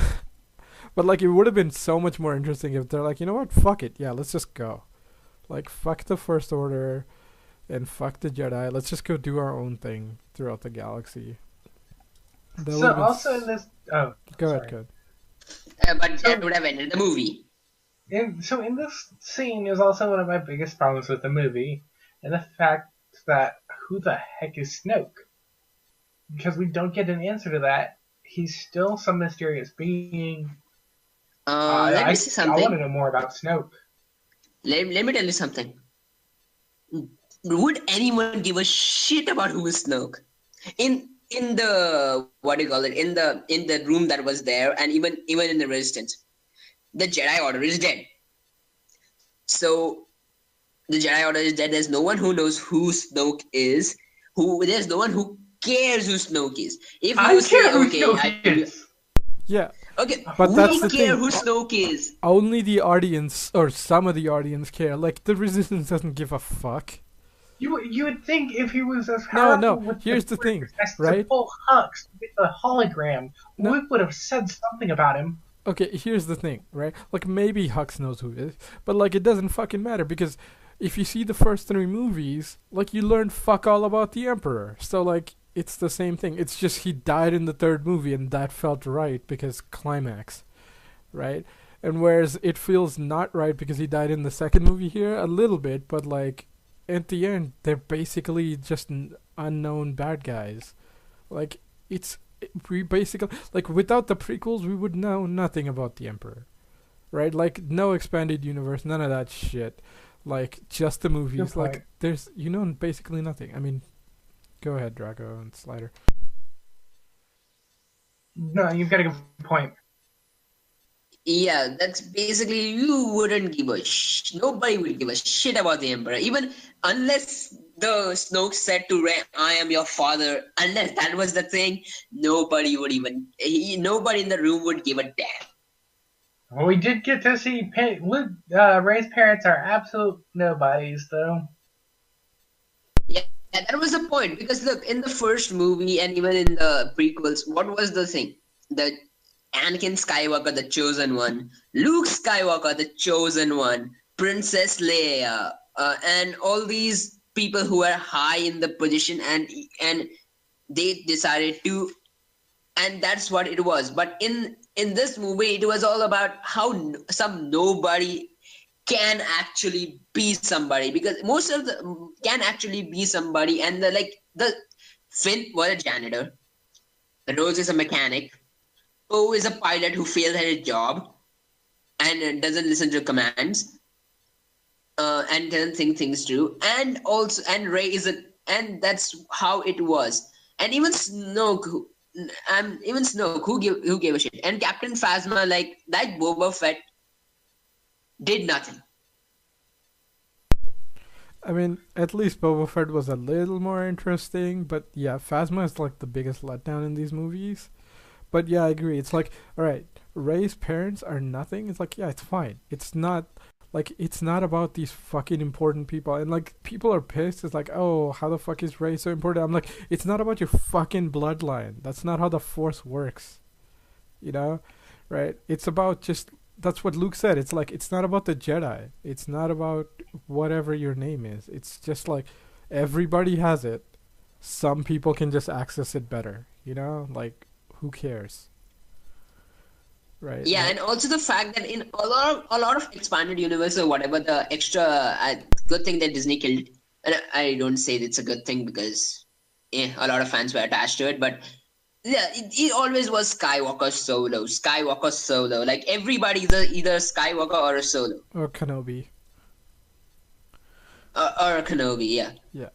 but like, it would have been so much more interesting if they're like, you know what, fuck it, yeah, let's just go. Like, fuck the First Order and fuck the Jedi. Let's just go do our own thing throughout the galaxy. That So would've been also in this, oh, Go sorry. ahead, go ahead. But So- that would have ended the movie. So in this scene is also one of my biggest problems with the movie, and the fact that who the heck is Snoke? Because we don't get an answer to that. He's still some mysterious being. Let me say I want to something. know more about Snoke. Let me tell you something. Would anyone give a shit about who is Snoke? In the what do you call it? In the room that was there, and even in the Resistance, the Jedi Order is dead. So the Jedi Order is dead. There's no one who knows who Snoke is. There's no one who cares who Snoke is. If I you say, care who okay, Snoke is. Yeah, okay, But we that's the care thing. who Snoke is. only the audience or some of the audience care. Like the Resistance doesn't give a fuck. You would think if he was as No, powerful no. with Here's the thing, as to right? pull Hux with the hologram, No. we would have said something about him. Okay, here's the thing, right? Like maybe Hux knows who it is, but like it doesn't fucking matter because if you see the first 3 movies, like you learn fuck all about the Emperor. So like it's the same thing. It's just he died in the 3rd movie and that felt right because climax, right? And whereas it feels not right because he died in the 2nd movie here a little bit, but like at the end they're basically just unknown bad guys. Like we basically, like, without the prequels we would know nothing about the Emperor, right? Like no expanded universe, none of that shit. Like just the movies. Good Like point. there's basically nothing. I mean, go ahead, Drago and Slider. No, you've got a good point. Yeah, that's basically you wouldn't give a nobody would give a shit about the Emperor, even unless the Snoke said to Rey, "I am your father." Unless that was the thing, nobody would nobody in the room would give a damn. Well, we did get to see Ray's parents are absolute nobodies, though. Yeah, that was the point. Because look, in the first movie and even in the prequels, what was the thing? The Anakin Skywalker, the chosen one, Luke Skywalker, the chosen one, Princess Leia, and all these people who are high in the position, and they decided to, and that's what it was. But in this movie, it was all about how some nobody can actually be somebody, because most of the can actually be somebody, and the Finn was a janitor, Rose is a mechanic, Poe is a pilot who failed at his job and doesn't listen to commands, and doesn't think things through, and Rey is and that's how it was. And even Snoke, who gave a shit, and Captain Phasma, like Boba Fett, did nothing. I mean, at least Boba Fett was a little more interesting, but yeah, Phasma is like the biggest letdown in these movies. But yeah, I agree. It's like, all right, Rey's parents are nothing. It's like, yeah, it's fine. It's not about these fucking important people. And like, people are pissed. It's like, oh, how the fuck is Rey so important? I'm like, it's not about your fucking bloodline. That's not how the Force works. You know, right? It's about just. That's what Luke said. It's like, it's not about the Jedi. It's not about whatever your name is. It's just like everybody has it. Some people can just access it better. You know, like, who cares? Right. Yeah, and also the fact that in a lot of expanded universe or whatever, the extra good thing that Disney killed, and I don't say it's a good thing because a lot of fans were attached to it, but yeah, it always was Skywalker Solo. Like everybody's either a Skywalker or a Solo. Or Kenobi. Or a Kenobi, yeah. Yeah.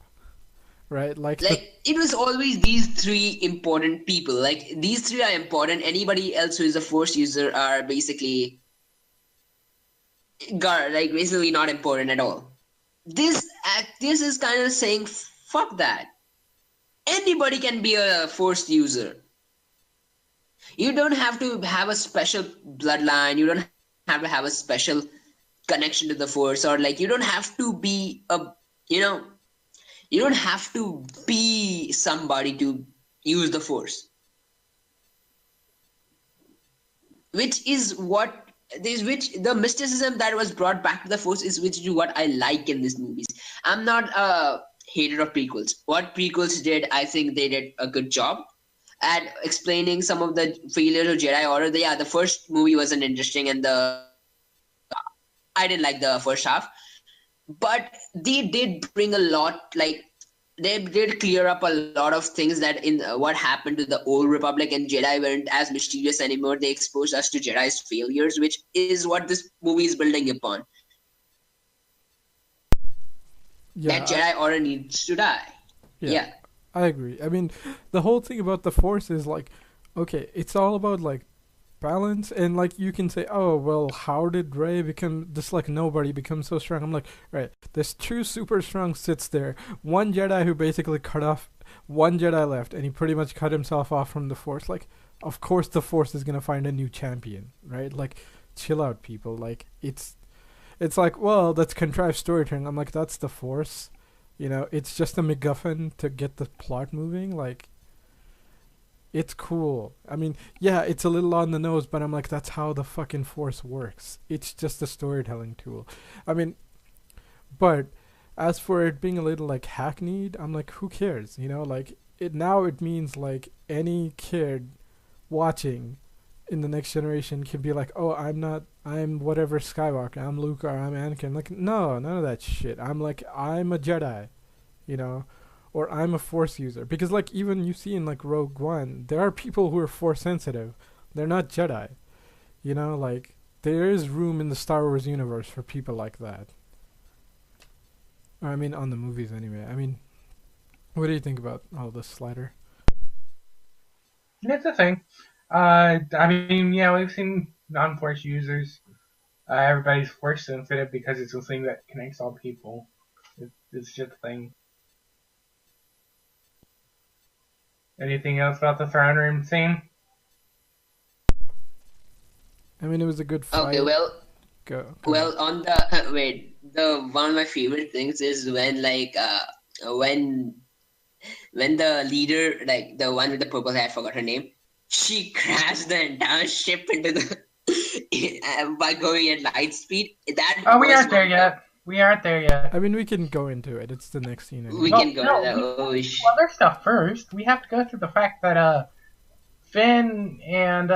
right? Like, it was always these three important people. Like, these three are important. Anybody else who is a Force user are basically like basically not important at all. This is kind of saying fuck that. Anybody can be a Force user. You don't have to have a special bloodline. You don't have to have a special connection to the Force, or like you don't have to be you know you don't have to be somebody to use the Force. Which is what this which the mysticism that was brought back to the Force is which is what I like in these movies. I'm not a hater of prequels. What prequels did, I think they did a good job at explaining some of the failures of Jedi Order. The first movie wasn't interesting, and I didn't like the first half, but they did bring a lot. Like, they did clear up a lot of things that in what happened to the old Republic, and Jedi weren't as mysterious anymore. They exposed us to Jedi's failures, which is what this movie is building upon. Yeah, That Jedi Order needs to die. Yeah. I agree. I mean, the whole thing about the Force is like, okay, it's all about like balance, and like you can say, oh well, how did Rey become just like nobody become so strong? I'm like, right, there's two super strong Siths there, one Jedi who basically cut off, one Jedi left, and he pretty much cut himself off from the Force. Like, of course the Force is gonna find a new champion, right? Like, chill out, people. Like, it's like, well, that's contrived storytelling. I'm like, that's the Force. It's just a MacGuffin to get the plot moving. Like, it's cool. I mean, yeah, it's a little on the nose, but I'm like, that's how the fucking Force works. It's just a storytelling tool. I mean, but as for it being a little like hackneyed, I'm like, who cares? Like, it means like any kid watching in the next generation can be like, oh, I'm whatever Skywalker, I'm Luke, or I'm Anakin. Like, no, none of that shit. I'm like, I'm a Jedi, you know, or I'm a Force user. Because like, even you see in like Rogue One, there are people who are Force sensitive. They're not Jedi, like, there is room in the Star Wars universe for people like that. I mean, on the movies anyway. I mean, what do you think about all this, Slider? It's a thing. I mean, yeah, we've seen non-Force users. Everybody's Force sensitive because it's a thing that connects all people. It's just a thing. Anything else about the throne room scene? I mean, it was a good fight. Okay, well, Go well, on the wait, the one of my favorite things is when when the leader, like the one with the purple hair, I forgot her name, she crashed the entire ship into the by going at light speed. We aren't there yet. We aren't there yet. I mean, we can go into it. It's the next scene. Anyway. We can go no, to that. Other stuff first. We have to go through the fact that Finn and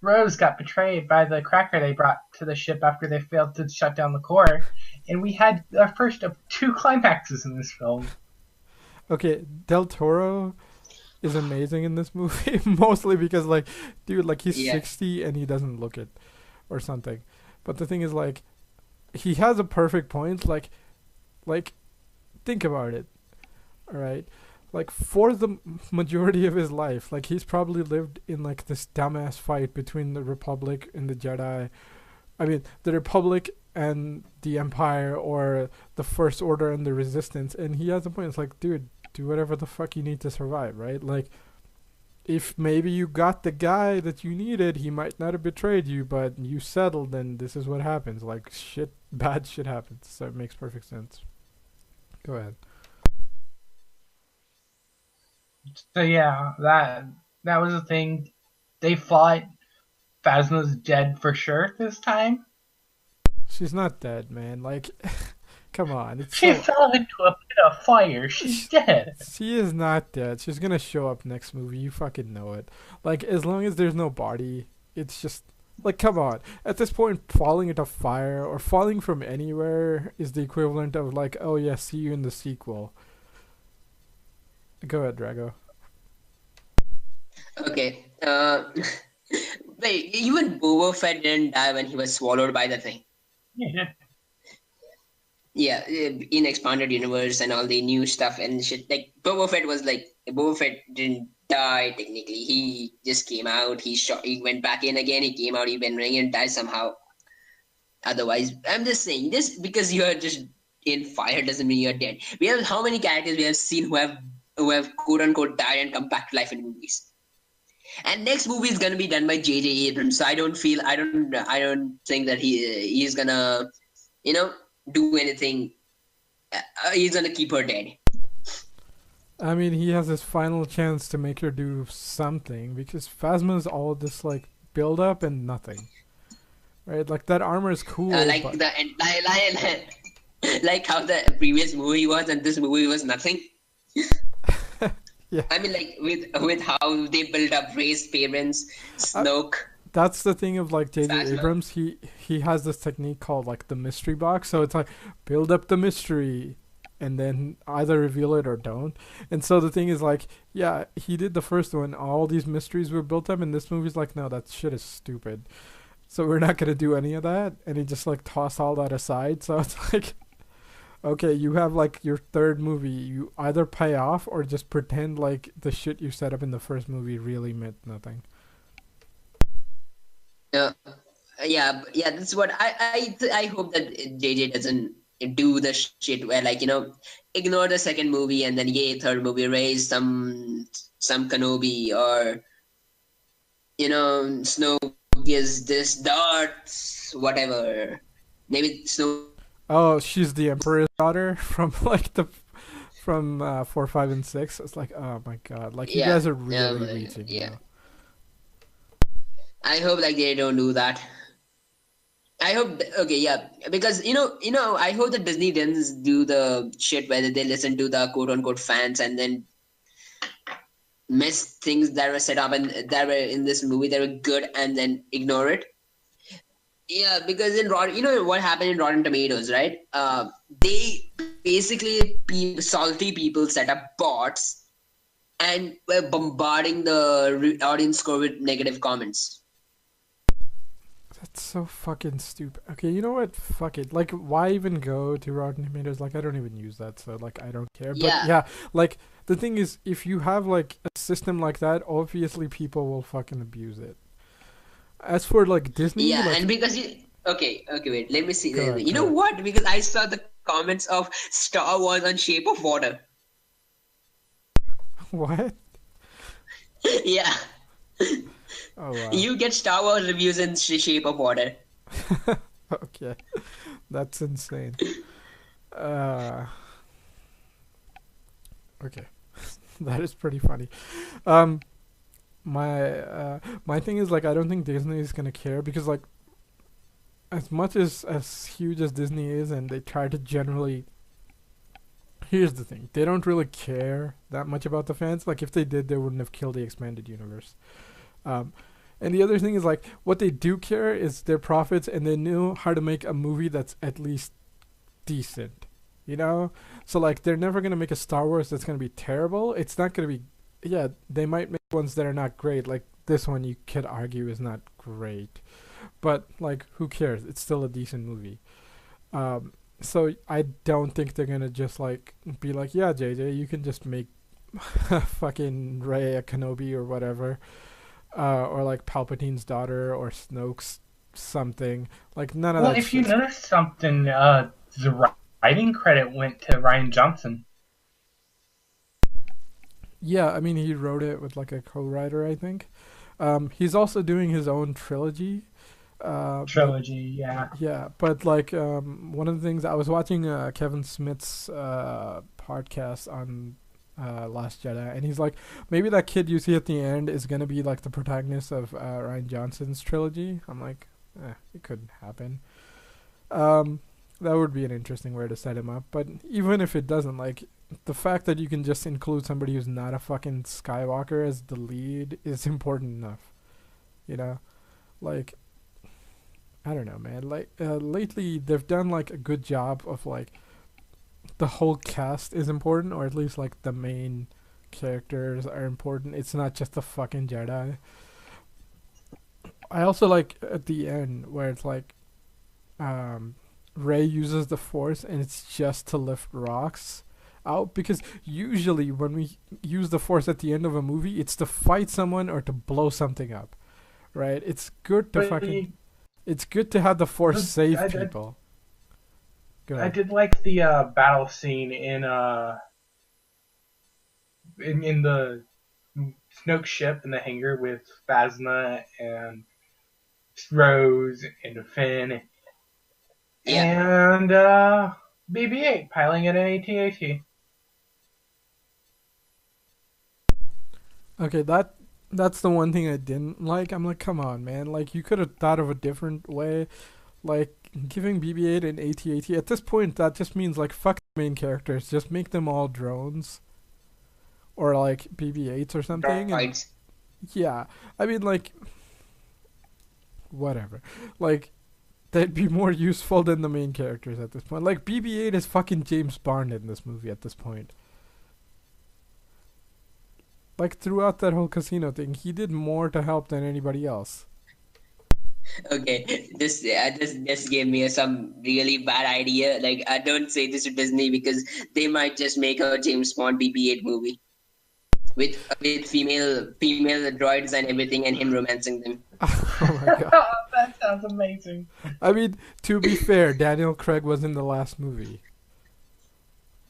Rose got betrayed by the cracker they brought to the ship after they failed to shut down the core, and we had our first of two climaxes in this film. Okay, Del Toro is amazing in this movie, mostly because, like, dude, like, he's 60 and he doesn't look it or something. But the thing is, like, he has a perfect point. Like, think about it, all right? Like, for the majority of his life, like, he's probably lived in, like, this dumbass fight between the Republic and the Jedi. I mean, the Republic and the Empire, or the First Order and the Resistance. And he has a point. It's like, dude, do whatever the fuck you need to survive, right? Like, if maybe you got the guy that you needed, he might not have betrayed you, but you settled, and this is what happens. Like, bad shit happens. So it makes perfect sense. Go ahead. So yeah, that was the thing. They fought. Phasma's dead for sure this time. She's not dead, man. Like, come on. She fell into a pit of fire. She's dead. She is not dead. She's gonna show up next movie. You fucking know it. Like, as long as there's no body, it's just, like, come on. At this point, falling into fire or falling from anywhere is the equivalent of, like, oh yeah, see you in the sequel. Go ahead, Drago. Okay. Wait, even Boba Fett didn't die when he was swallowed by the thing. Yeah. yeah, in expanded universe and all the new stuff and shit. Like Boba Fett didn't die technically. He just came out. He shot. He went back in again. He came out. He went ring and died somehow. Otherwise, I'm just saying this because you're just in fire doesn't mean you're dead. We have how many characters we have seen who have quote unquote died and come back to life in movies. And next movie is gonna be done by J.J. Abrams. So I don't think that he's gonna you know do anything. He's gonna keep her dead. I mean, he has his final chance to make her do something because Phasma is all this like build up and nothing, right? Like that armor is cool, Like but the like how the previous movie was and this movie was nothing. yeah, I mean, like with how they build up Rey's parents, uh, Snoke, that's the thing of like J.J. Phasma. Abrams. He has this technique called like the mystery box. So it's like build up the mystery, and then either reveal it or don't. And so the thing is like, yeah, he did the first one. All these mysteries were built up, and this movie's like, no, that shit is stupid. So we're not gonna do any of that, and he just like tossed all that aside. So it's like, okay, you have like your third movie. You either pay off or just pretend like the shit you set up in the first movie really meant nothing. Uh, yeah. That's what I hope that JJ doesn't do the shit where ignore the second movie and then third movie raise some Kenobi or Snoke is this darts whatever. Maybe Snoke. Oh, she's the Emperor's daughter from like the from 4, 5, and 6. It's like, oh my god, like you Yeah, guys are really reaching. yeah. Now. I hope like they don't do that. I hope okay, yeah, because I hope that Disney doesn't do the shit where they listen to the quote unquote fans and then miss things that were set up and that were in this movie that were good and then ignore it. Yeah, because in Rotten, what happened in Rotten Tomatoes, right? They basically salty people set up bots and were bombarding the audience score with negative comments. That's so fucking stupid. Okay, you know what? Fuck it. Like, why even go to Rotten Tomatoes? Like, I don't even use that, so like, I don't care. But Yeah, yeah, like the thing is, if you have like a system like that, obviously people will fucking abuse it. As for like Disney, yeah, like, and because okay, wait, let me see. go ahead, You go know ahead. what? Because I saw the comments of Star Wars on Shape of Water. What? Yeah, Oh wow. you get Star Wars reviews in Shape of Water. Okay, that's insane. Uh, okay, that is pretty funny. Um, my thing is like I don't think Disney is gonna care because like as much as huge as Disney is and they try to generally here's the thing they don't really care that much about the fans. Like if they did, they wouldn't have killed the expanded universe. Um, and the other thing is like what they do care is their profits, and they know how to make a movie that's at least decent. You know, so like they're never gonna make a Star Wars that's gonna be terrible. It's not gonna be. Yeah, they might make ones that are not great. Like this one, you could argue is not great, but like who cares? It's still a decent movie. So I don't think they're gonna just like be like, yeah, JJ, you can just make fucking Rey a Kenobi or whatever, or like Palpatine's daughter or Snoke's something. Like none of Well, that if you shit. notice something, the writing credit went to Ryan Johnson. Yeah, I mean he wrote it with like a co-writer, I think. He's also doing his own trilogy. But Trilogy, yeah. yeah, but like one of the things I was watching Kevin Smith's podcast on Last Jedi, and he's like, maybe that kid you see at the end is gonna be like the protagonist of Ryan Johnson's trilogy. I'm like, it couldn't happen. Um, that would be an interesting way to set him up. But even if it doesn't, like the fact that you can just include somebody who's not a fucking Skywalker as the lead is important enough. You know, like I don't know, man. Like lately, they've done like a good job of like the whole cast is important, or at least like the main characters are important. It's not just the fucking Jedi. I also like at the end where it's like, um, Rey uses the Force and it's just to lift rocks out, because usually when we use the Force at the end of a movie, it's to fight someone or to blow something up, right? It's good to But it's good to have the Force save I, people. Go I ahead. did like the battle scene in the Snoke ship in the hangar with Phasma and Rose and Finn Yeah. and BB-8 piloting at an AT-AT. Okay, that's the one thing I didn't like. I'm like, come on, man. Like, you could have thought of a different way. Like, giving BB-8 and AT-AT, at this point, that just means, like, fuck the main characters. Just make them all drones. Or, like, BB-8s or something. And, Droids. yeah. I mean, like, whatever. Like, they'd be more useful than the main characters at this point. Like, BB-8 is fucking James Bond in this movie at this point. Like, throughout that whole casino thing, he did more to help than anybody else. Okay, this gave me some really bad idea. Like, I don't say this to Disney because they might just make a James Bond BB-8 movie with female droids and everything, and him romancing them. Oh my god. That sounds amazing. I mean, to be fair, Daniel Craig was in the last movie.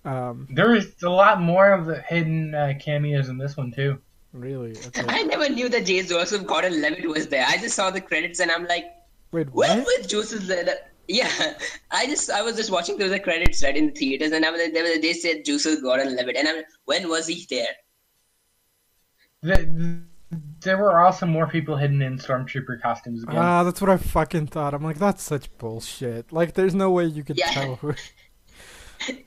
There is a lot more of the hidden cameos in this one too. Really? Okay. I never knew that J. Joseph Gordon-Levitt was there. I just saw the credits and I'm like, Wait, when what? was Joseph Levitt? Yeah, I was just watching through the credits right in the theaters, and they said Joseph Gordon-Levitt, and I'm like, when was he there? There were also more people hidden in stormtrooper costumes again. Ah, that's what I fucking thought. I'm like, that's such bullshit. Like, there's no way you could Yeah. tell who.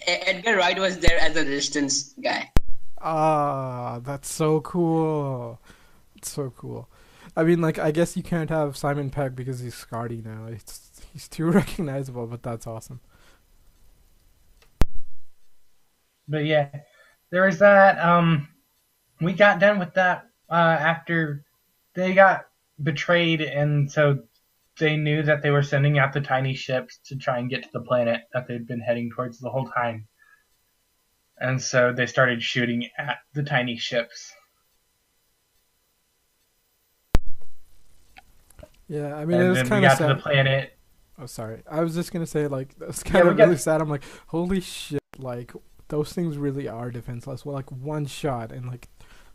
Edgar Wright was there as a resistance guy. Ah, that's so cool. It's so cool. I mean, like, I guess you can't have Simon Pegg because he's Scotty now. He's too recognizable, but that's awesome. But yeah, there was that. We got done with that after they got betrayed, and so they knew that they were sending out the tiny ships to try and get to the planet that they'd been heading towards the whole time. And so they started shooting at the tiny ships. Yeah, I mean, it And was then we kind of got to the sad. planet. Oh, sorry. I was just gonna say, like, it's Yeah, kind we of got- really sad. I'm like, holy shit! Like, those things really are defenseless. Well, like one shot and like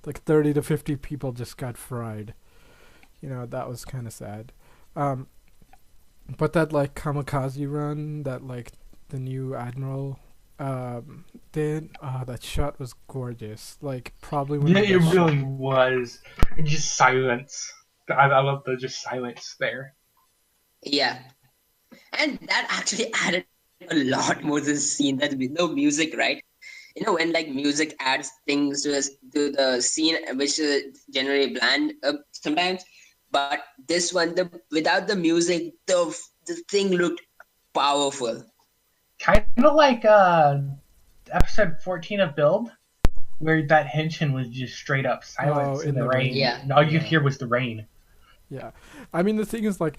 30 to 50 people just got fried. You know, that was kind of sad. Um, but that like kamikaze run that like the new admiral did, that shot was gorgeous. Like, probably one Yeah, of the it best really was. And just silence. I love the just silence there. Yeah, and that actually added a lot more to the scene. That with no music, right? You know, when like music adds things to the scene, which is generally bland sometimes. But this one, without the music, the thing looked powerful. Kind of like episode 14 of Build, where that henchman was just straight up silence in in the the rain. rain. Yeah. And all you could hear was the rain. Yeah. I mean, the thing is, like,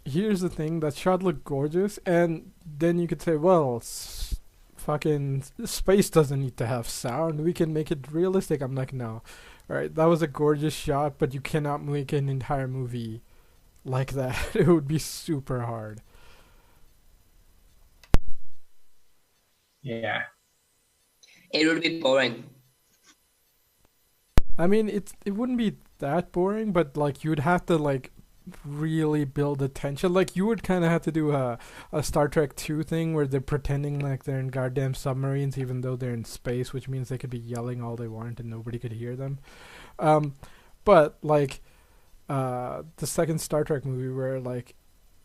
here's the thing, that shot looked gorgeous, and then you could say, well, fucking space doesn't need to have sound. We can make it realistic. I'm like, no. Alright, that was a gorgeous shot, but you cannot make an entire movie like that. It would be super hard. Yeah. It would be boring. I mean, it wouldn't be that boring, but like you'd have to like really build the tension. Like, you would kind of have to do a Star Trek 2 thing where they're pretending like they're in goddamn submarines even though they're in space, which means they could be yelling all they want and nobody could hear them. But like the second Star Trek movie where like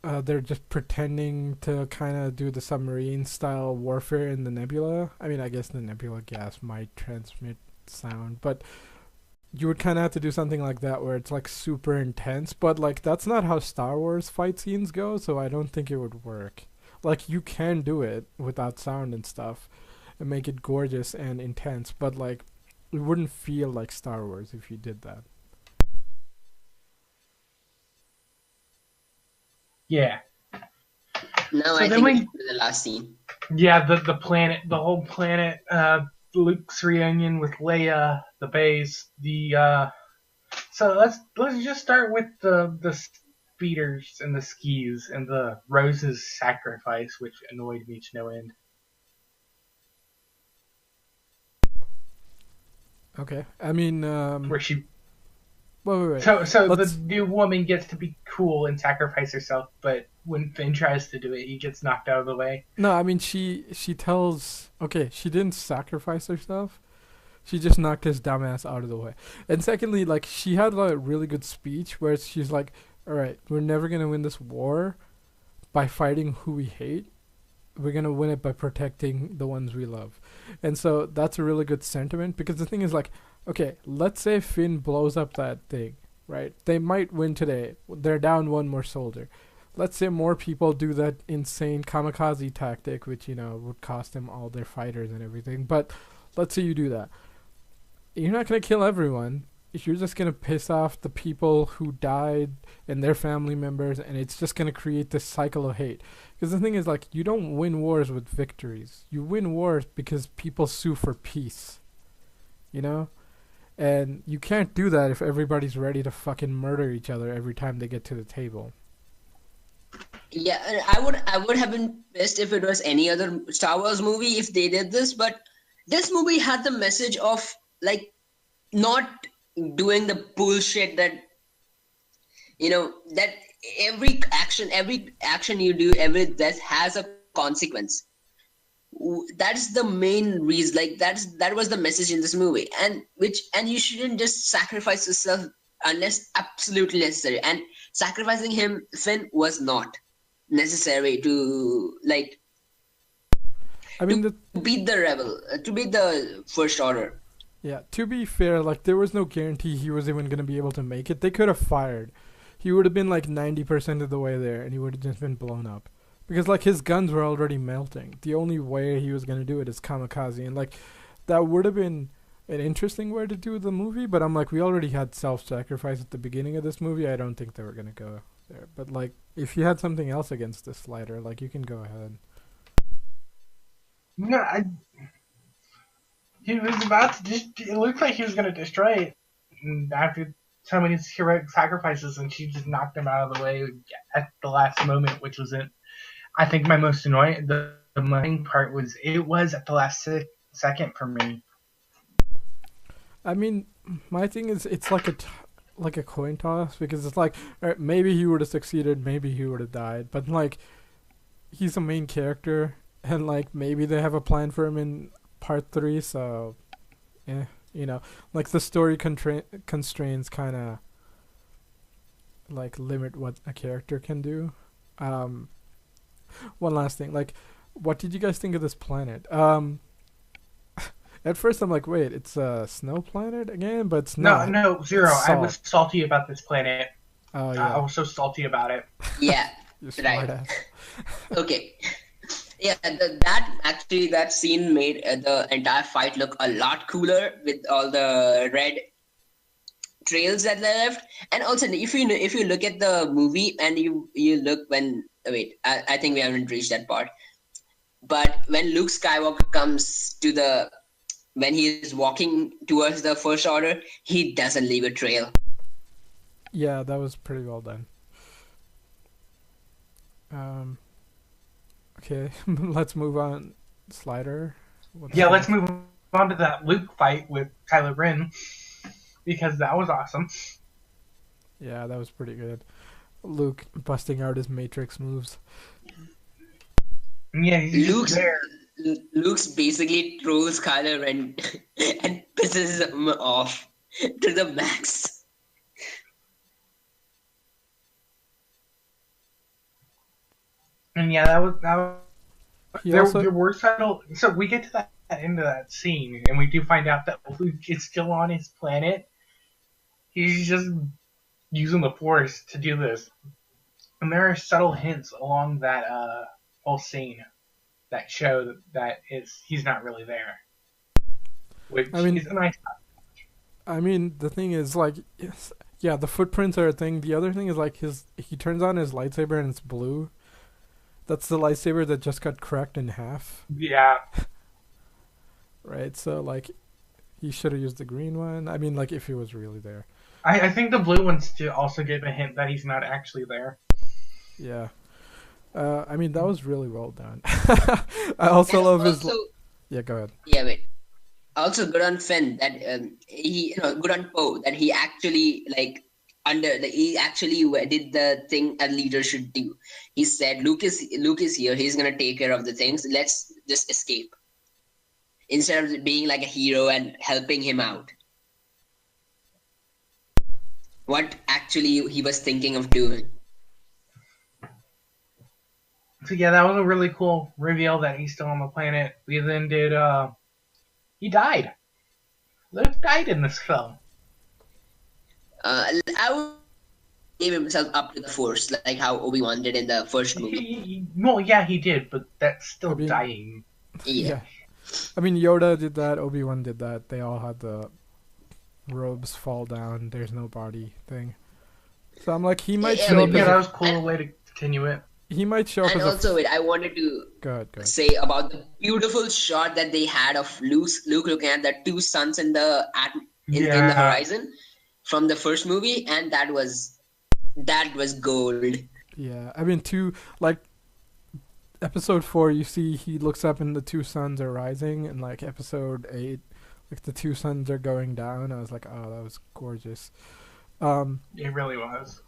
they're just pretending to kind of do the submarine style warfare in the nebula. I mean, I guess the nebula gas might transmit sound, but you would kind of have to do something like that where it's like super intense, but like that's not how Star Wars fight scenes go, so I don't think it would work. Like, you can do it without sound and stuff and make it gorgeous and intense, but like it wouldn't feel like Star Wars if you did that. Yeah. Now So I then think we we, should do the last scene. yeah, the planet, the whole planet, Luke's reunion with Leia, the base, so let's just start with the speeders and the skis and the Rose's sacrifice, which annoyed me to no end. Okay. I mean, Where she wait. so the Let's. new woman gets to be cool and sacrifice herself, but when Finn tries to do it, he gets knocked out of the way. No, I mean she tells. Okay, she didn't sacrifice herself. She just knocked his dumbass out of the way. And secondly, like she had a really good speech where she's like, "All right, we're never gonna win this war by fighting who we hate. We're gonna win it by protecting the ones we love." And so that's a really good sentiment because the thing is like, okay, let's say Finn blows up that thing, right? They might win today. They're down one more soldier. Let's say more people do that insane kamikaze tactic, which would cost them all their fighters and everything. But let's say you do that. You're not gonna kill everyone. You're just gonna piss off the people who died and their family members, and it's just gonna create this cycle of hate. Because the thing is, like, you don't win wars with victories. You win wars because people sue for peace. You know, and you can't do that if everybody's ready to fucking murder each other every time they get to the table. Yeah, and I would have been pissed if it was any other Star Wars movie if they did this, but this movie had the message of like not doing the bullshit that that every action you do, every death has a consequence. That's the main reason. Like that was the message in this movie, and you shouldn't just sacrifice yourself unless absolutely necessary. And sacrificing Finn was not necessary to like I mean, beat the rebel, to beat the First Order. yeah. To be fair, like there was no guarantee he was even gonna be able to make it. They could have fired. He would have been like 90% of the way there, and he would have just been blown up. Because like his guns were already melting. The only way he was gonna do it is kamikaze, and like that would have been an interesting way to do the movie. But I'm like, we already had self-sacrifice at the beginning of this movie. I don't think they were gonna go there. But like, if you had something else against this slider, like you can go ahead. No, he was about to just. It looked like he was going to destroy it after so many heroic sacrifices, and she just knocked him out of the way at the last moment, which was it. I think my most annoying, the annoying part was it was at the last second for me. I mean, my thing is, it's like like a coin toss because it's like, alright, maybe he would have succeeded, maybe he would have died, but like, he's a main character, and like maybe they have a plan for him in part 3. So, yeah, like the story constraints kind of like limit what a character can do. One last thing, like, what did you guys think of this planet? At first I'm like, wait, it's a snow planet again, but it's not. No, Zero. It's I was salt. salty about this planet. Oh I yeah, was so salty about it. Yeah, you smart right. ass. Okay. Yeah, that scene made the entire fight look a lot cooler with all the red trails that they left. And also, if you look at the movie and you look when wait, I think we haven't reached that part. But when Luke Skywalker comes to when he is walking towards the First Order, he doesn't leave a trail. Yeah, that was pretty well done. Okay, let's move on. Slider. Yeah, let's move on to that Luke fight with Kylo Ren because that was awesome. Yeah, that was pretty good. Luke busting out his Matrix moves. Yeah, he's there. Luke's basically trolls Kylo Ren and pisses him off to the max. And yeah, that was there were subtle. So we get to that end of that scene, and we do find out that Luke is still on his planet. He's just using the Force to do this, and there are subtle hints along that whole scene that show that he's not really there, which is a nice. I mean, the thing is, like, yeah, the footprints are a thing. The other thing is, like, he turns on his lightsaber and it's blue. That's the lightsaber that just got cracked in half, Yeah. right? So like he should have used the green one. I mean, like if he was really there. I think the blue ones to also give a hint that he's not actually there. Yeah. I mean that was really well done. I also And love his. also, Yeah, go ahead. yeah, wait. Also, good on Finn that he, good on Poe that he actually he actually did the thing a leader should do. He said, Luke is here. He's gonna take care of the things. Let's just escape instead of being like a hero and helping him out. What actually he was thinking of doing. So yeah, that was a really cool reveal that he's still on the planet. We then did he died. Luke died in this film. I would give himself up to the Force, like how Obi-Wan did in the first movie. Well, yeah, he did, but that's still I mean- dying. Yeah. I mean, Yoda did that. Obi-Wan did that. They all had the robes fall down. There's no body thing. So I'm like, he might Yeah, show but up. Yeah, As that a, was a cool way to continue it. he might show up And as also, wait, I wanted to Go ahead. say about the beautiful shot that they had of Luke looking at the two suns in the in the horizon from the first movie, and that was gold. Yeah, I mean, like episode 4, you see he looks up and the two suns are rising, and like episode 8, like the two suns are going down. I was like, oh, that was gorgeous. It really was.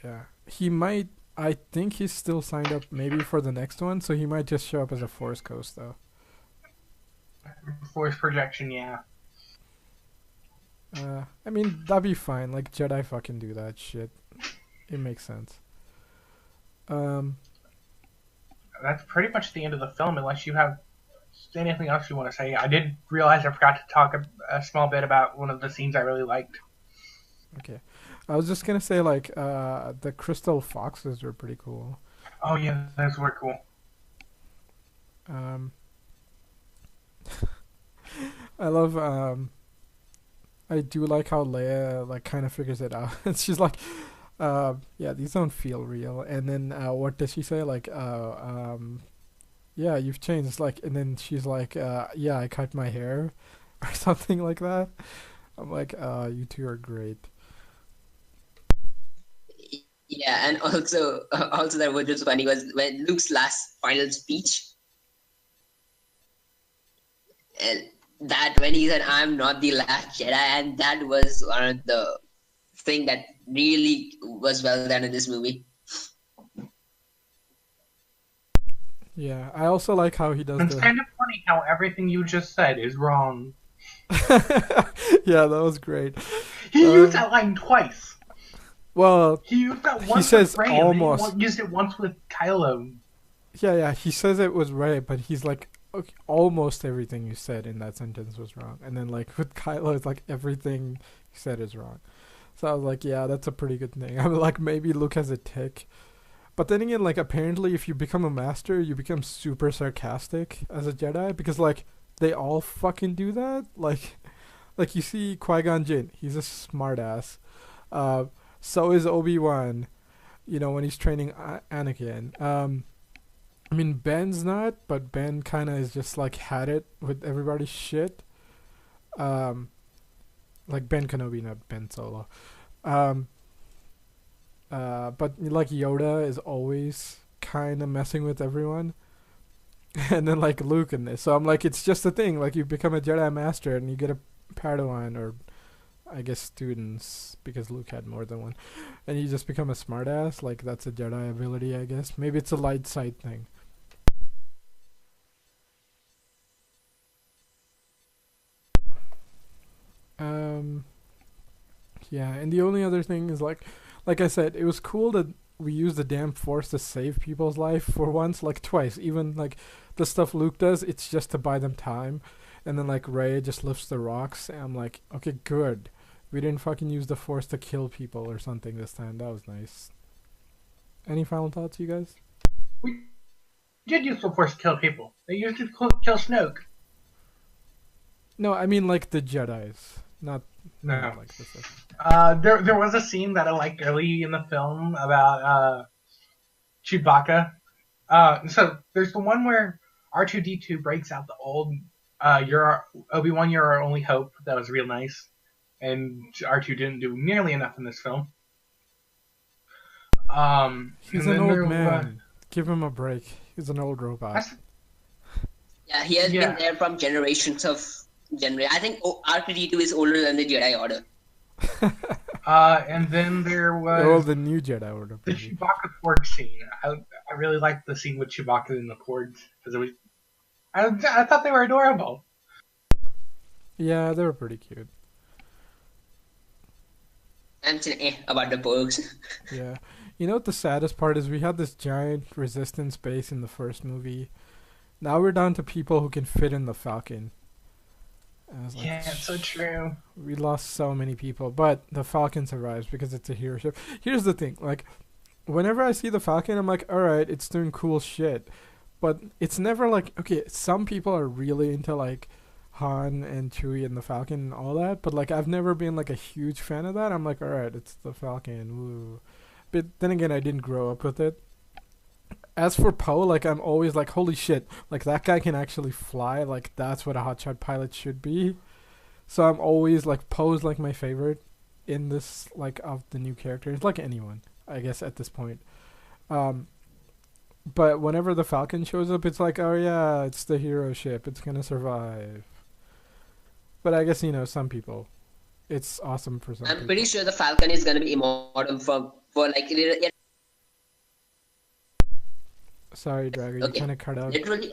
Yeah, he might. I think he's still signed up maybe for the next one, so he might just show up as a Force Ghost though. Force projection, yeah. I mean, that'd be fine. Like Jedi fucking do that shit. It makes sense. That's pretty much the end of the film, unless you have anything else you want to say. I did realize I forgot to talk a small bit about one of the scenes I really liked. Okay. I was just gonna say, like, the crystal foxes were pretty cool. Oh yeah, those were cool. I love, I do like how Leia, like, kind of figures it out. And she's like, yeah, these don't feel real. And then, what does she say? Like, yeah, you've changed. Like, and then she's like, yeah, I cut my hair, or something like that. I'm like, you two are great. Yeah, and also that was just funny was when Luke's last final speech, and that when he said, "I'm not the last Jedi," and that was one of the thing that really was well done in this movie. Yeah, I also like how he does It's the. kind of funny how everything you just said is wrong. Yeah, that was great. He used that line twice. Well, He used that he once says with Rey, almost. and he used it once with Kylo. Yeah, he says it was right, but he's like, okay, almost everything you said in that sentence was wrong. And then, like, with Kylo, it's like everything he said is wrong. So I was like, yeah, that's a pretty good thing. I'm like, maybe Luke has a tick. But then again, like, apparently if you become a master, you become super sarcastic as a Jedi, because, like, they all fucking do that. Like you see Qui-Gon Jinn, he's a smartass. So is Obi-Wan, when he's training Anakin. I mean, Ben's not, but Ben kind of is just, like, had it with everybody's shit. Like Ben Kenobi, not Ben Solo. But, like, Yoda is always kind of messing with everyone. And then, like, Luke in this. So I'm like, it's just a thing. Like, you become a Jedi Master and you get a Padawan, or I guess students, because Luke had more than one, and you just become a smartass. Like, that's a Jedi ability, I guess. Maybe it's a light side thing. Yeah, and the only other thing is, like I said, it was cool that we used the damn Force to save people's life for once, like twice. Even like the stuff Luke does, it's just to buy them time, and then like Rey just lifts the rocks, and I'm like, okay, good. We didn't fucking use the Force to kill people or something this time. That was nice. Any final thoughts, you guys? We did use the Force to kill people. They used it to kill Snoke. No, I mean like the Jedis, not No. like this stuff. There was a scene that I liked early in the film about Chewbacca So there's the one where R2D2 breaks out the old, you're Obi-Wan, you're our only hope. That was real nice. And R2 didn't do nearly enough in this film. He's And an then old there man. Give him a break. He's an old robot. Yeah, he has been there from generations of I think R2D2 is older than the Jedi Order. And then there was the new Jedi Order. the Chewbacca Porg scene. I really liked the scene with Chewbacca and the Porgs because it was. I thought they were adorable. Yeah, they were pretty cute. I'm saying about the Porgs. Yeah. You know what the saddest part is? We had this giant resistance base in the first movie. Now we're down to people who can fit in the Falcon. And I was like, Yeah, it's so true. we lost so many people, but the Falcon survives because it's a hero ship. Here's the thing, like, whenever I see the Falcon, I'm like, alright, it's doing cool shit. But it's never like, okay, some people are really into, like, Han and Chewie and the Falcon and all that, but, like, I've never been, like, a huge fan of that. I'm like, alright, it's the Falcon, woo. But then again, I didn't grow up with it. As for Poe, like, I'm always like, holy shit, like, that guy can actually fly, like, that's what a hotshot pilot should be. So I'm always, like, Poe's, like, my favorite in this, like, of the new characters, like anyone, I guess, at this point. Um, but whenever the Falcon shows up, it's like, oh yeah, it's the hero ship, it's gonna survive. But I guess, some people, it's awesome for some I'm people. pretty sure the Falcon is going to be immortal for like Sorry, Drago, you okay. kind of cut out. Literally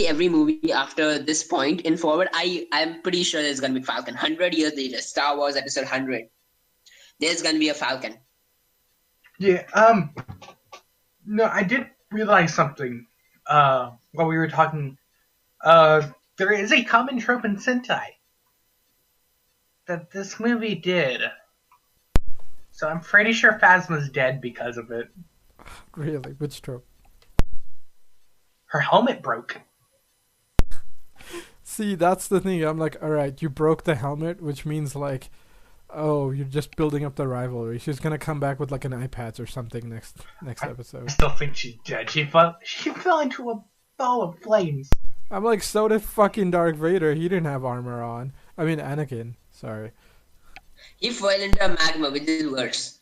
every movie after this point in forward, I'm pretty sure there's gonna be Falcon. 100 years later, Star Wars Episode 100, there's gonna be a Falcon. Yeah. No, I did realize something. While we were talking, there is a common trope in Sentai that this movie did. So I'm pretty sure Phasma's dead because of it. Really? Which trope? Her helmet broke. See, that's the thing. I'm like, alright, you broke the helmet, which means, like, oh, you're just building up the rivalry. She's gonna come back with, like, an eye patch or something next episode. I still think she's dead. She fell into a ball of flames. I'm like, so did fucking Darth Vader. He didn't have armor on. I mean, Anakin. Sorry. He fell into a magma, which is worse.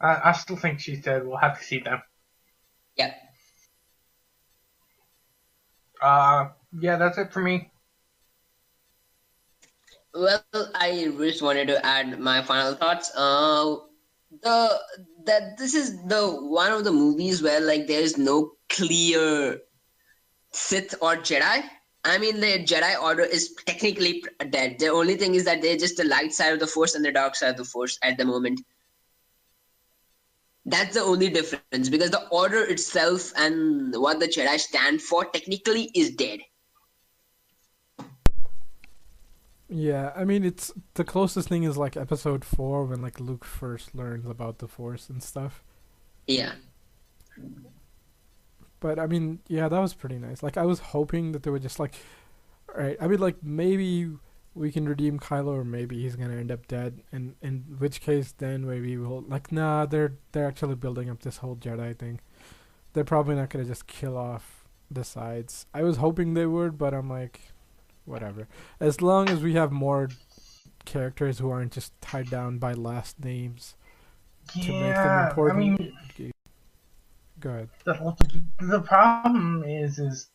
I still think she's dead. We'll have to see them. Yeah. Yeah, that's it for me. Well, I just wanted to add my final thoughts. This is the one of the movies where like there is no clear Sith or Jedi. I mean, the Jedi Order is technically dead. The only thing is that they're just the light side of the Force and the dark side of the Force at the moment. That's the only difference, because the Order itself and what the Jedi stand for technically is dead. Yeah, I mean, it's the closest thing is like episode 4 when like Luke first learns about the Force and stuff. Yeah. But I mean, yeah, that was pretty nice. Like, I was hoping that they would just like, alright, I mean, like, maybe we can redeem Kylo, or maybe he's gonna end up dead, and in which case then maybe we'll like, nah, they're actually building up this whole Jedi thing. They're probably not gonna just kill off the sides. I was hoping they would, but I'm like, whatever. As long as we have more characters who aren't just tied down by last names to make them important. I mean, go ahead. The problem is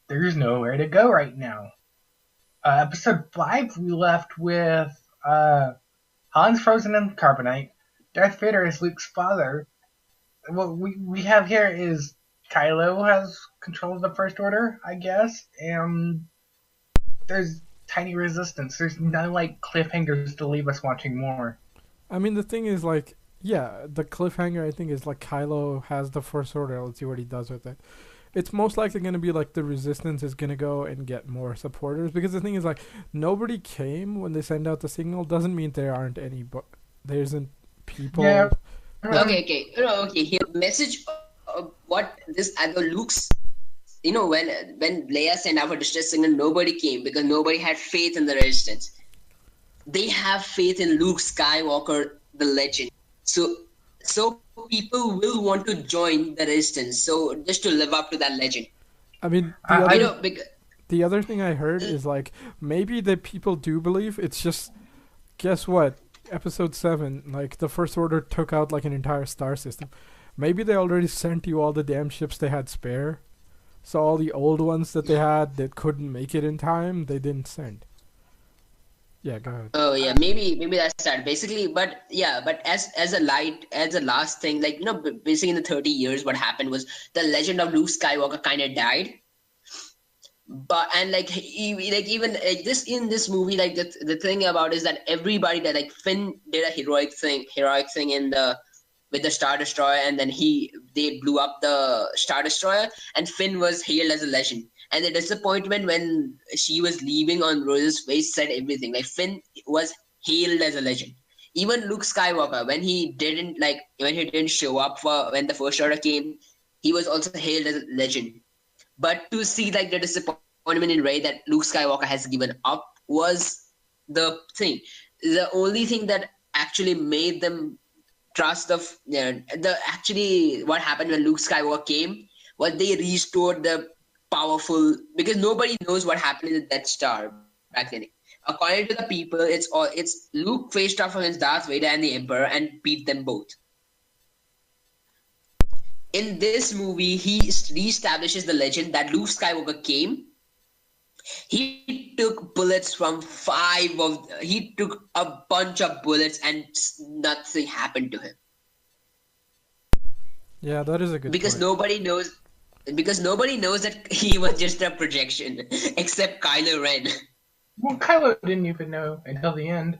there's nowhere to go right now. Episode 5, we left with Han's frozen in carbonite. Darth Vader is Luke's father. What we have here is Kylo has control of the First Order, I guess, and there's tiny resistance. There's no like cliffhangers to leave us wanting more. I mean, the thing is, like, yeah, the cliffhanger, I think, is like Kylo has the First Order. Let's see what he does with it. It's most likely going to be like the Resistance is going to go and get more supporters, because the thing is, like, nobody came when they send out the signal. Doesn't mean there aren't any, but there isn't people. Yeah. Okay. Here, message of what this other Luke's. When Leia sent out a distress signal, nobody came because nobody had faith in the Resistance. They have faith in Luke Skywalker, the legend. So people will want to join the resistance. So just to live up to that legend, I mean, I the other thing I heard is like maybe that people do believe it's just guess what? Episode 7, like the First Order took out like an entire star system. Maybe they already sent you all the damn ships they had spare. So all the old ones that they had that couldn't make it in time, they didn't send. Yeah, go ahead. oh yeah, maybe that's that. Basically, but yeah, but as a last thing, like basically in the 30 years, what happened was the legend of Luke Skywalker kind of died. But and like even like this in this movie, like the thing about is that everybody that like Finn did a heroic thing in the with the Star Destroyer, and then they blew up the Star Destroyer, and Finn was hailed as a legend. And the disappointment when she was leaving on Rose's face said everything. Like Finn was hailed as a legend. Even Luke Skywalker, when he didn't show up for when the First Order came, he was also hailed as a legend. But to see like the disappointment in Rey that Luke Skywalker has given up was the thing. The only thing that actually made them trust of the actually what happened when Luke Skywalker came was they restored the powerful, because nobody knows what happened in the Death Star back then. According to the people, it's Luke faced off against Darth Vader and the Emperor and beat them both. In this movie, he reestablishes the legend that Luke Skywalker came. He took bullets from he took a bunch of bullets and nothing happened to him. Yeah, that is a good Because point. nobody knows that he was just a projection, except Kylo Ren. well, Kylo didn't even know until the end.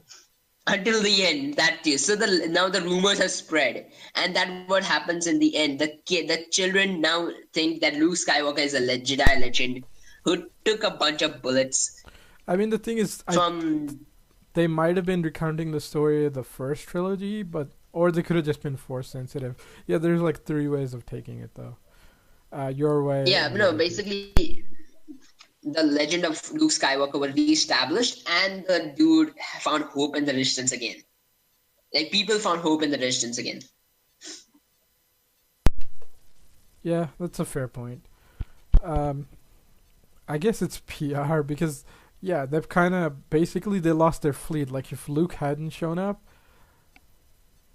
Until the end, that too. So now the rumors have spread, and that what happens in the end. The children now think that Luke Skywalker is a Jedi legend who took a bunch of bullets I mean, the thing is, from. they might have been recounting the story of the first trilogy, but or they could have just been force sensitive. Yeah, there's like 3 ways of taking it though. Your way. Yeah, and the no, other two. basically the legend of Luke Skywalker was reestablished, and the dude found hope in the Resistance again. Like people found hope in the Resistance again. Yeah, that's a fair point. Um, I guess it's PR because yeah, they've kind of basically they lost their fleet. Like if Luke hadn't shown up,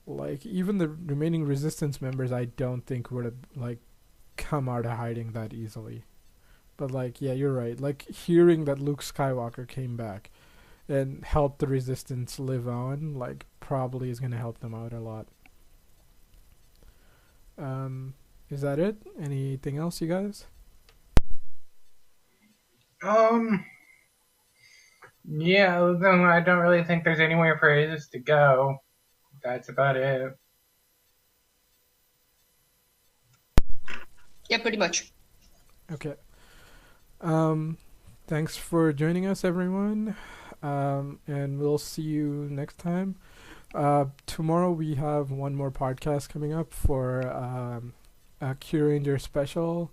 like even the remaining Resistance members, I don't think would have like come out of hiding that easily. But like, yeah, you're right. Like hearing that Luke Skywalker came back and helped the Resistance live on, like probably is gonna help them out a lot. Um, is that it? Anything else, you guys? Um, yeah, no, I don't really think there's anywhere for this to go. That's about it. Yeah, pretty much. Okay. Um, thanks for joining us, everyone. And we'll see you next time. Tomorrow we have one more podcast coming up for a Q Ranger special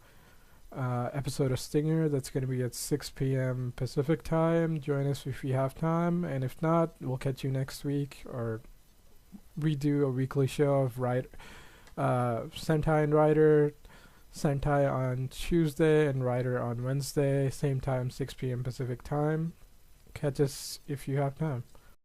episode of Stinger. That's going to be at 6 p.m. Pacific time. Join us if you have time, and if not, we'll catch you next week. Or we do a weekly show of Sentai and Rider. Sentai on Tuesday and Rider on Wednesday, same time, 6 p.m. Pacific time. Catch us if you have time.